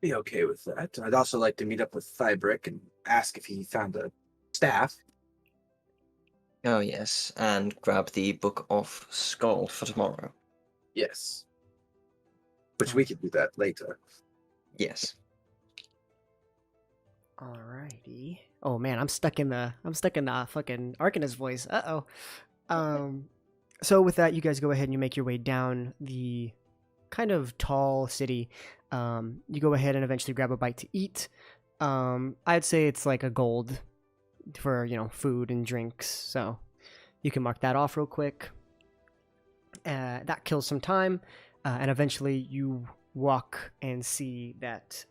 Be okay with that. I'd also like to meet up with Fibrick and ask if he found a staff. Oh, yes, and grab the Book of Skull for tomorrow. Yes. Which we could do that later. Yes. Alrighty. Oh man, I'm stuck in the fucking Arcanist voice. So with that, you guys go ahead and you make your way down the kind of tall city. You go ahead and eventually grab a bite to eat. I'd say it's like a gold for, you know, food and drinks. So you can mark that off real quick. That kills some time. And eventually you walk and see that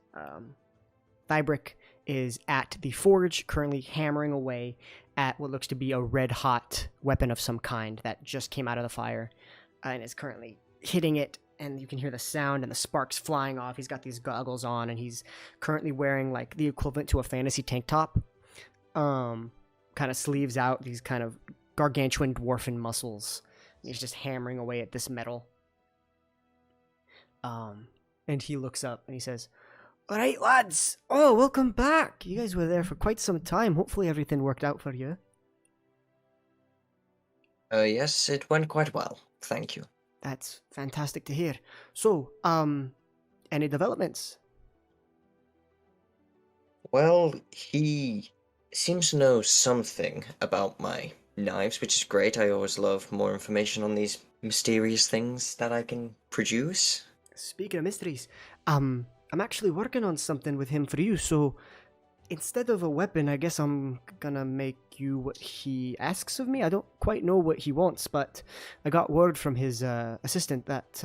Fibrick is at the forge, currently hammering away at what looks to be a red-hot weapon of some kind that just came out of the fire, and is currently hitting it, and you can hear the sound and the sparks flying off. He's got these goggles on, and he's currently wearing like the equivalent to a fantasy tank top. Kind of sleeves out, these kind of gargantuan dwarfen muscles. He's just hammering away at this metal. And he looks up and he says, "All right, lads. Oh, welcome back. You guys were there for quite some time. Hopefully everything worked out for you." Yes, it went quite well. Thank you. That's fantastic to hear. So, any developments? Well, he seems to know something about my knives, which is great. I always love more information on these mysterious things that I can produce. Speaking of mysteries, I'm actually working on something with him for you, so instead of a weapon, I guess I'm gonna make you what he asks of me. I don't quite know what he wants, but I got word from his assistant that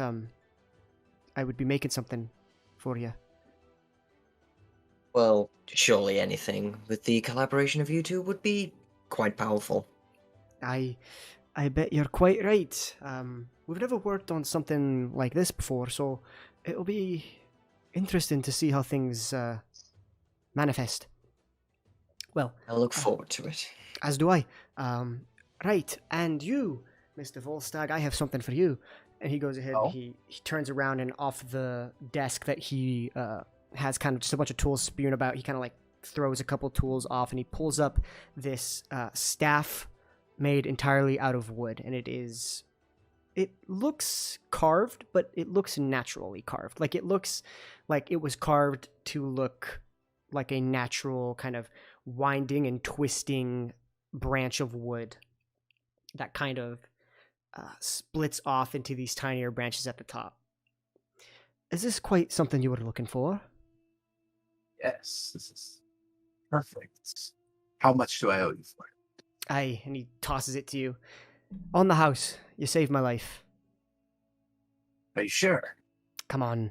I would be making something for you. Well, surely anything with the collaboration of you two would be quite powerful. I bet you're quite right. We've never worked on something like this before, so it'll be interesting to see how things manifest. Well, I look forward to it. as do I. Right, and you, Mr. Volstagg, I have something for you. And he goes ahead and he turns around, and off the desk that he has kind of just a bunch of tools spewing about, he kind of like throws a couple tools off, and he pulls up this staff made entirely out of wood, and it looks carved, but it looks naturally carved. Like it looks like it was carved to look like a natural kind of winding and twisting branch of wood that kind of splits off into these tinier branches at the top. Is this quite something you were looking for? Yes, this is perfect. How much do I owe you for it? Aye, and he tosses it to you. On the house. You saved my life. Are you sure? Come on.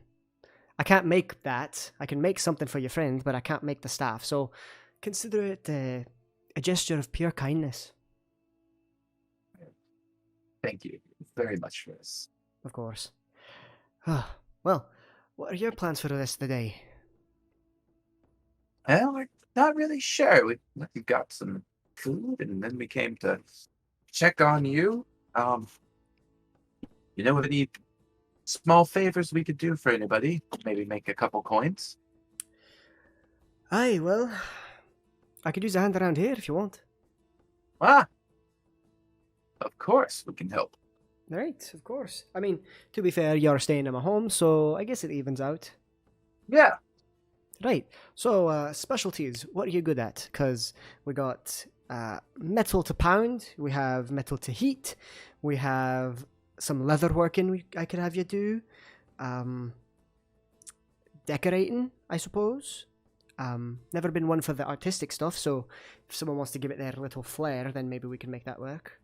I can't make that. I can make something for your friend, but I can't make the staff. So consider it a gesture of pure kindness. Thank you very much for this. Of course. Well, what are your plans for the rest of the day? Well, we're not really sure. We got some food, and then we came to check on you. You know of any small favors we could do for anybody? Maybe make a couple coins? Aye, well, I could use a hand around here if you want. Ah! Of course we can help. Right, of course. I mean, to be fair, you're staying in my home, so I guess it evens out. Yeah. Right. So, specialties, what are you good at? Because we got metal to pound, we have metal to heat, we have some leather working I could have you do, decorating, I suppose. Never been one for the artistic stuff, so if someone wants to give it their little flair, then maybe we can make that work.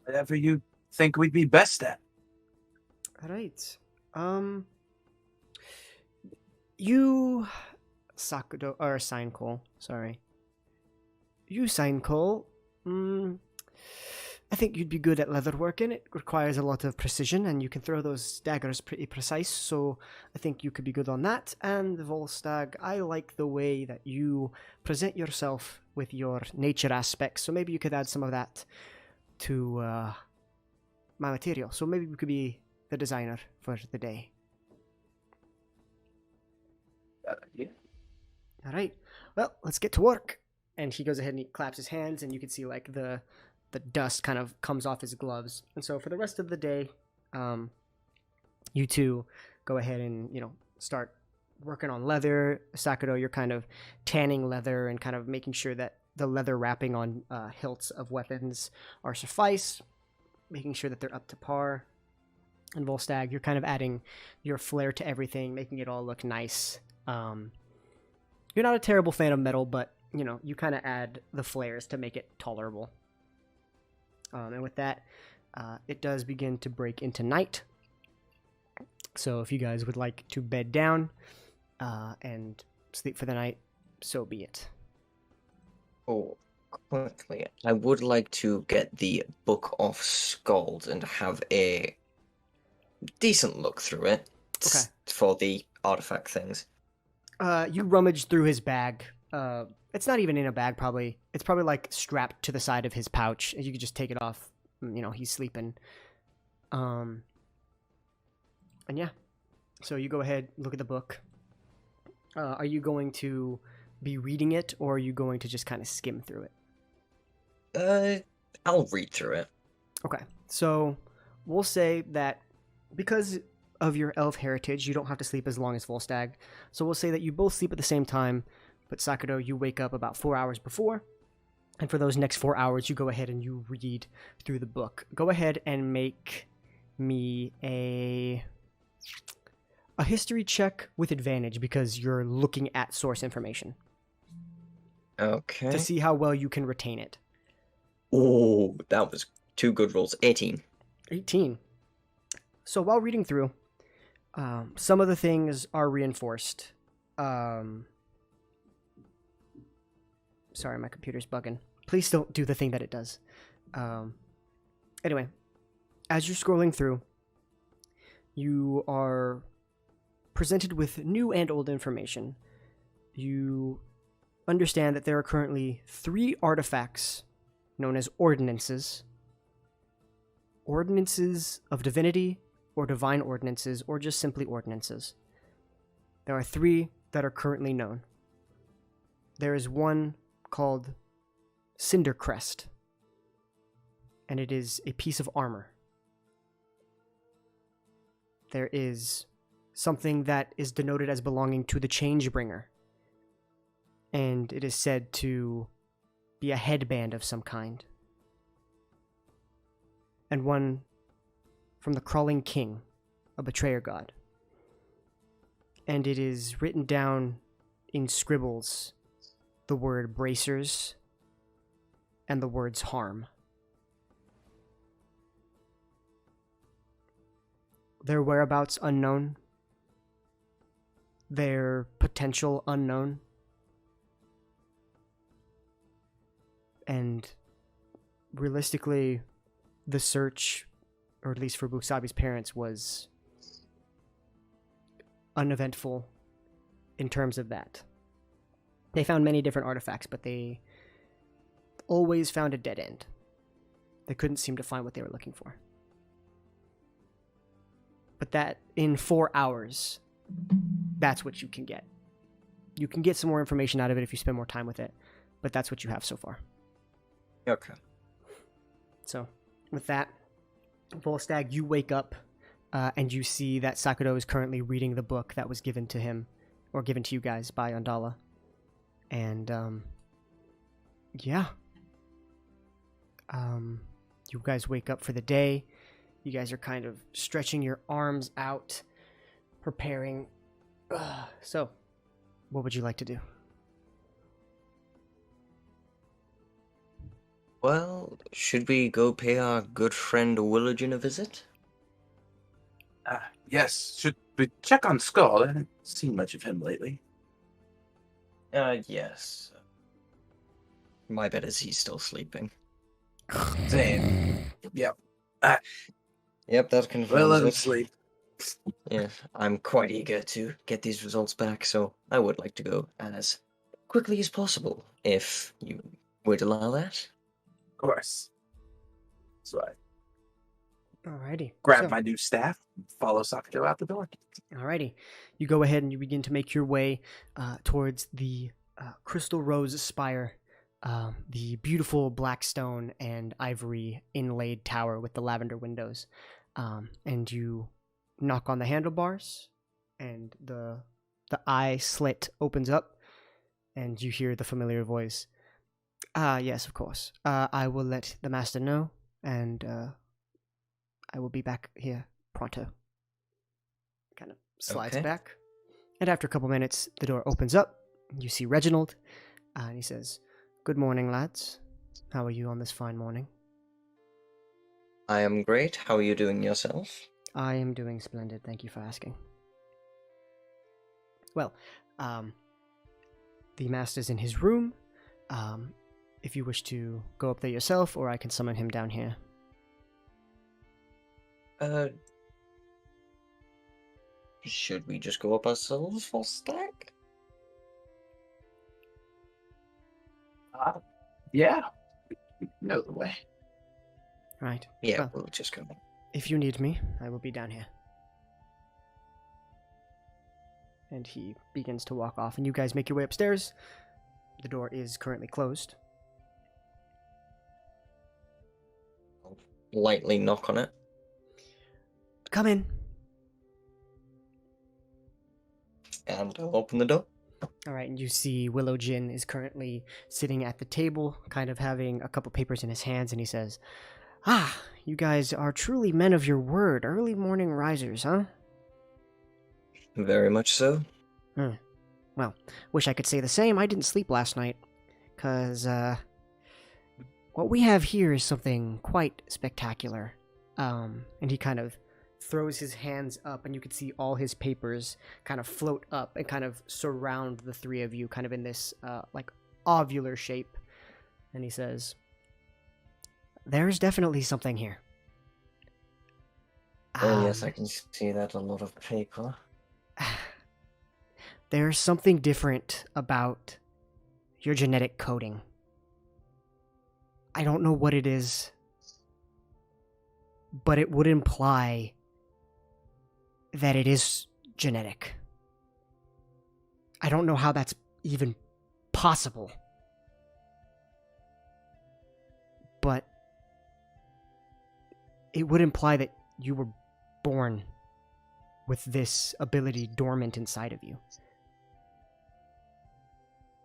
Whatever you think we'd be best at. All right. You Sakudo or Sign Cole, sorry. You Sign Cole. I think you'd be good at leatherworking. It requires a lot of precision, and you can throw those daggers pretty precise, so I think you could be good on that. And Volstagg, I like the way that you present yourself with your nature aspects, so maybe you could add some of that to my material. So maybe we could be the designer for the day. Yeah. All right. Well, let's get to work. And he goes ahead and he claps his hands, and you can see like the dust kind of comes off his gloves. And so for the rest of the day, you two go ahead and start working on leather. Sakudo, you're kind of tanning leather and kind of making sure that the leather wrapping on hilts of weapons are suffice, making sure that they're up to par. And Volstagg, you're kind of adding your flair to everything, making it all look nice. You're not a terrible fan of metal, but you kind of add the flares to make it tolerable. And with that, it does begin to break into night. So if you guys would like to bed down and sleep for the night, so be it. Oh, quickly, I would like to get the book off Scald and have a decent look through it. Okay. For the artifact things. You rummage through his bag. It's not even in a bag, probably. It's probably like strapped to the side of his pouch, and you could just take it off. He's sleeping. And yeah. So you go ahead, look at the book. Are you going to be reading it, or are you going to just kind of skim through it? I'll read through it. Okay. So we'll say that because of your elf heritage, you don't have to sleep as long as Volstagg. So we'll say that you both sleep at the same time, but Sakudo, you wake up about 4 hours before, and for those next 4 hours, you go ahead and you read through the book. Go ahead and make me a history check with advantage because you're looking at source information. Okay. To see how well you can retain it. Oh, that was 2 good rolls. 18. 18. So while reading through, some of the things are reinforced. Sorry, my computer's bugging. Please don't do the thing that it does. Anyway, as you're scrolling through, you are presented with new and old information. You understand that there are currently 3 artifacts known as Ordinances. Ordinances of Divinity, or Divine Ordinances, or just simply Ordinances. There are 3 that are currently known. There is one called Cinder Crest, and it is a piece of armor. There is something that is denoted as belonging to the Changebringer, and it is said to be a headband of some kind. And one from the Crawling King, a betrayer god. And it is written down in scribbles the word bracers and the words harm. Their whereabouts unknown. Their potential unknown. And realistically, the search, or at least for Busabi's parents, was uneventful in terms of that. They found many different artifacts, but they always found a dead end. They couldn't seem to find what they were looking for. But that, in 4 hours, that's what you can get. You can get some more information out of it if you spend more time with it, but that's what you have so far. Okay. So, with that, Volstagg, you wake up and you see that Sakudo is currently reading the book that was given to him, or given to you guys by Undala. And, yeah. You guys wake up for the day. You guys are kind of stretching your arms out, preparing. So, what would you like to do? Well, should we go pay our good friend Willogin a visit? Yes. Should we check on Skull? I haven't seen much of him lately. Yes. My bet is he's still sleeping. Same. Yep. Yep, that Well, confirms let him it. sleep. Yeah, I'm quite eager to get these results back, so I would like to go as quickly as possible, if you would allow that. Of course. So I Alrighty. grab So- my new staff and follow Sakudo out the door. Alrighty. You go ahead and you begin to make your way towards the Crystal Rose Spire, the beautiful black stone and ivory inlaid tower with the lavender windows. And you knock on the handlebars, and the eye slit opens up, and you hear the familiar voice. Yes, of course. I will let the master know, and I will be back here pronto. Kind of slides Okay. back. And after a couple minutes, the door opens up. You see Reginald, and he says, "Good morning, lads. How are you on this fine morning?" I am great. How are you doing yourself? I am doing splendid. Thank you for asking. Well, the master's in his room. If you wish to go up there yourself, or I can summon him down here. Should we just go up ourselves for stack? Yeah. Know the way. Right. Yeah, Well- we'll just go. If you need me, I will be down here. And he begins to walk off, and you guys make your way upstairs. The door is currently closed. Lightly knock on it. Come in. And I'll open the door. All right, and you see Willow Jin is currently sitting at the table, kind of having a couple papers in his hands, and he says, "Ah, you guys are truly men of your word, early morning risers, huh? Very much so. Well, wish I could say the same. I didn't sleep last night, 'cause, what we have here is something quite spectacular." And he kind of throws his hands up, and you can see all his papers kind of float up and kind of surround the three of you, kind of in this, like, ovular shape. And he says, "There's definitely something here." Oh, yes, I Um, can see that. A lot of paper. There's something different about your genetic coding. I don't know what it is, but it would imply that it is genetic. I don't know how that's even possible. But it would imply that you were born with this ability dormant inside of you.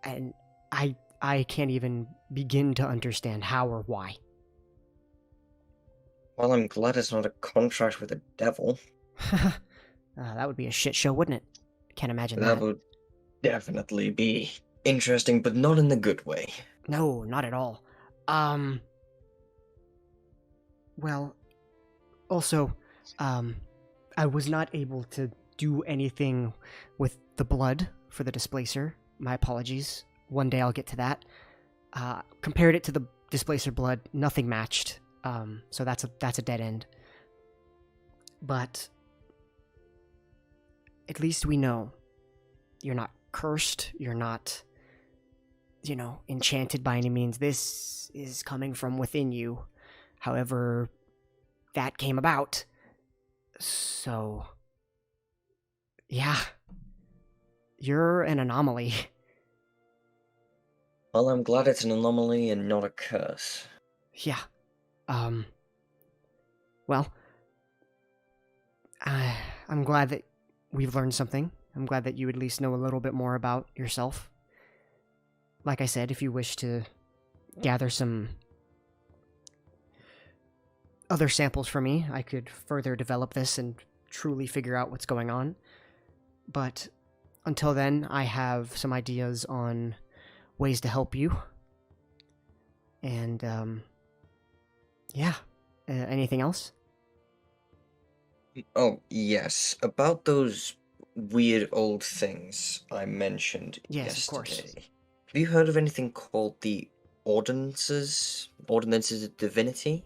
And I can't even begin to understand how or why. Well, I'm glad it's not a contract with the devil. That would be a shit show, wouldn't it? Can't imagine that. That would definitely be interesting, but not in the good way. No, not at all. Well, also, I was not able to do anything with the blood for the displacer. My apologies. One day I'll get to that. Compared it to the displacer blood, nothing matched. So that's a dead end. But at least we know you're not cursed. You're not, enchanted by any means. This is coming from within you. However, that came about. So, yeah. You're an anomaly. Well, I'm glad it's an anomaly and not a curse. Yeah. Well, I'm glad that we've learned something. I'm glad that you at least know a little bit more about yourself. Like I said, if you wish to gather some other samples for me, I could further develop this and truly figure out what's going on. But until then, I have some ideas on ways to help you. And, yeah. Anything else? Oh, yes. About those weird old things I mentioned Yes, of course. yesterday. Have you heard of anything called the Ordinances? Ordinances of Divinity?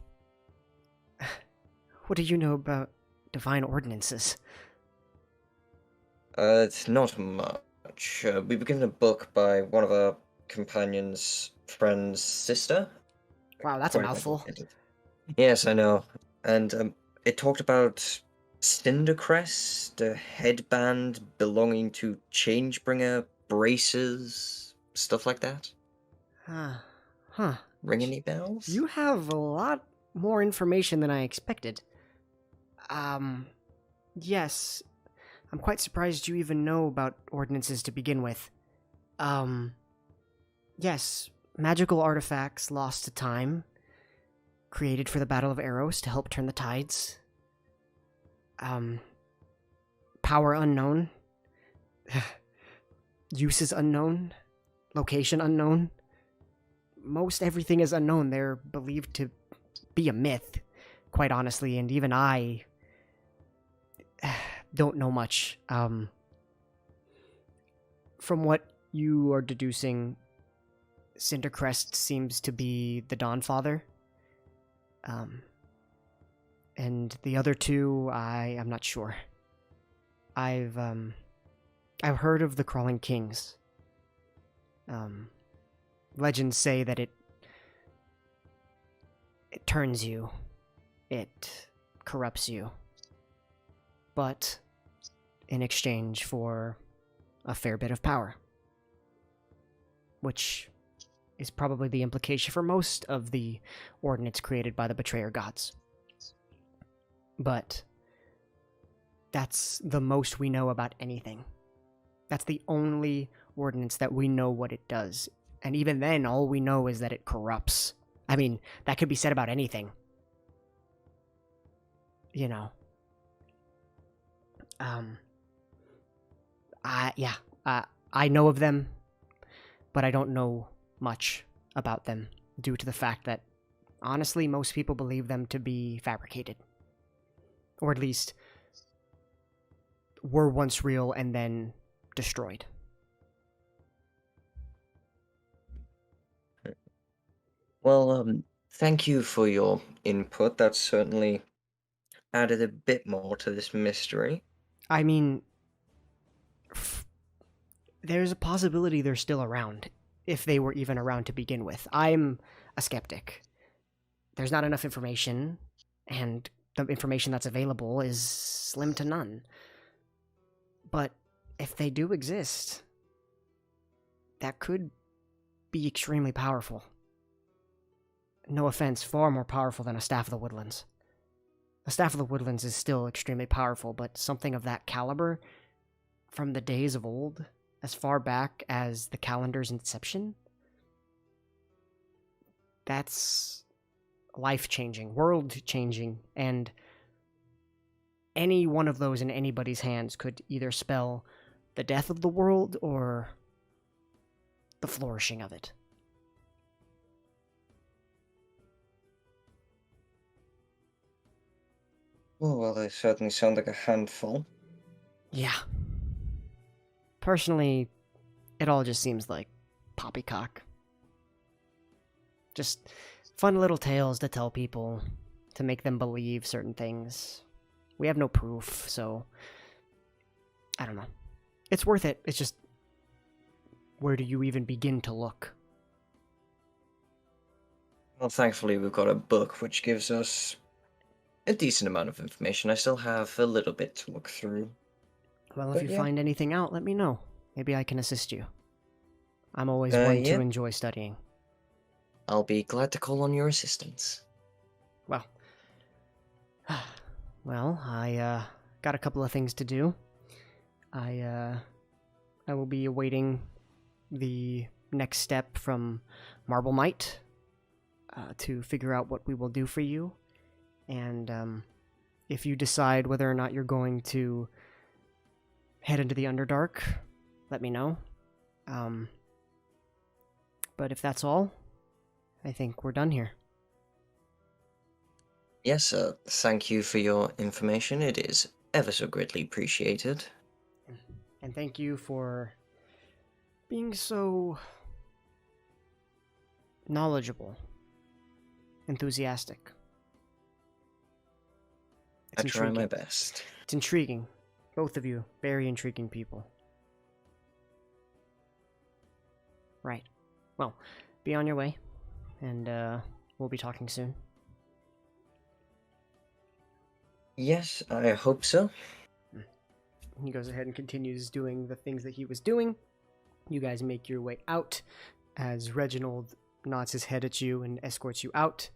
What do you know about divine ordinances? It's not much. We were given a book by one of our companions' friend's sister. Wow, that's a Quite mouthful. complicated. Yes, I know. And it talked about Cindercrest, a headband belonging to Changebringer, braces, stuff like that. Huh. Ring any bells? You have a lot more information than I expected. Yes. I'm quite surprised you even know about ordinances to begin with. Yes. Magical artifacts lost to time, created for the Battle of Arrows to help turn the tides. Power unknown. Uses unknown. Location unknown. Most everything is unknown. They're believed to be a myth, quite honestly, and even I don't know much. From what you are deducing, Cindercrest seems to be the Dawnfather. And the other two, I am not sure. I've heard of the Crawling Kings. Legends say that it turns you. It corrupts you. But in exchange for a fair bit of power. Which is probably the implication for most of the ordinance created by the Betrayer Gods. But that's the most we know about anything. That's the only ordinance that we know what it does. And even then, all we know is that it corrupts. I mean, that could be said about anything. You know. I know of them, but I don't know much about them due to the fact that, honestly, most people believe them to be fabricated. Or at least were once real and then destroyed. Well, thank you for your input. That certainly added a bit more to this mystery. I mean, there's a possibility they're still around, if they were even around to begin with. I'm a skeptic. There's not enough information, and the information that's available is slim to none. But if they do exist, that could be extremely powerful. No offense, far more powerful than a Staff of the Woodlands. A Staff of the Woodlands is still extremely powerful, but something of that caliber, from the days of old, as far back as the calendar's inception, that's life-changing, world-changing, and any one of those in anybody's hands could either spell the death of the world or the flourishing of it. Oh, well, they certainly sound like a handful. Yeah. Personally, it all just seems like poppycock. Just fun little tales to tell people, to make them believe certain things. We have no proof, so I don't know. It's worth it. It's just, where do you even begin to look? Well, thankfully, we've got a book which gives us a decent amount of information. I still have a little bit to look through. Well, if But you yeah. find anything out, let me know. Maybe I can assist you. I'm always one yeah. to enjoy studying. I'll be glad to call on your assistance. Well, I got a couple of things to do. I will be awaiting the next step from Marble Might to figure out what we will do for you. And if you decide whether or not you're going to head into the Underdark, let me know. But if that's all, I think we're done here. Yes, thank you for your information. It is ever so greatly appreciated. And thank you for being so knowledgeable, enthusiastic. I try my best. It's intriguing. Both of you, very intriguing people. Right. Well, be on your way, and we'll be talking soon. Yes, I hope so. He goes ahead and continues doing the things that he was doing. You guys make your way out as Reginald nods his head at you and escorts you out,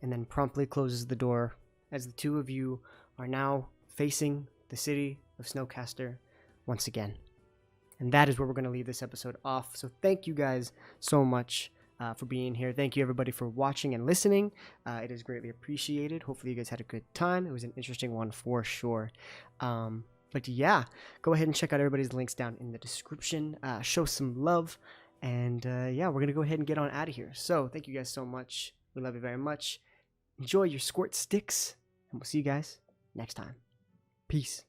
and then promptly closes the door as the two of you are now facing the city of Snowcaster once again. And that is where we're going to leave this episode off. So thank you guys so much for being here. Thank you everybody for watching and listening. It is greatly appreciated. Hopefully you guys had a good time. It was an interesting one for sure. But yeah, go ahead and check out everybody's links down in the description. Show some love. And yeah, we're going to go ahead and get on out of here. So thank you guys so much. We love you very much. Enjoy your squirt sticks. And we'll see you guys next time. Peace.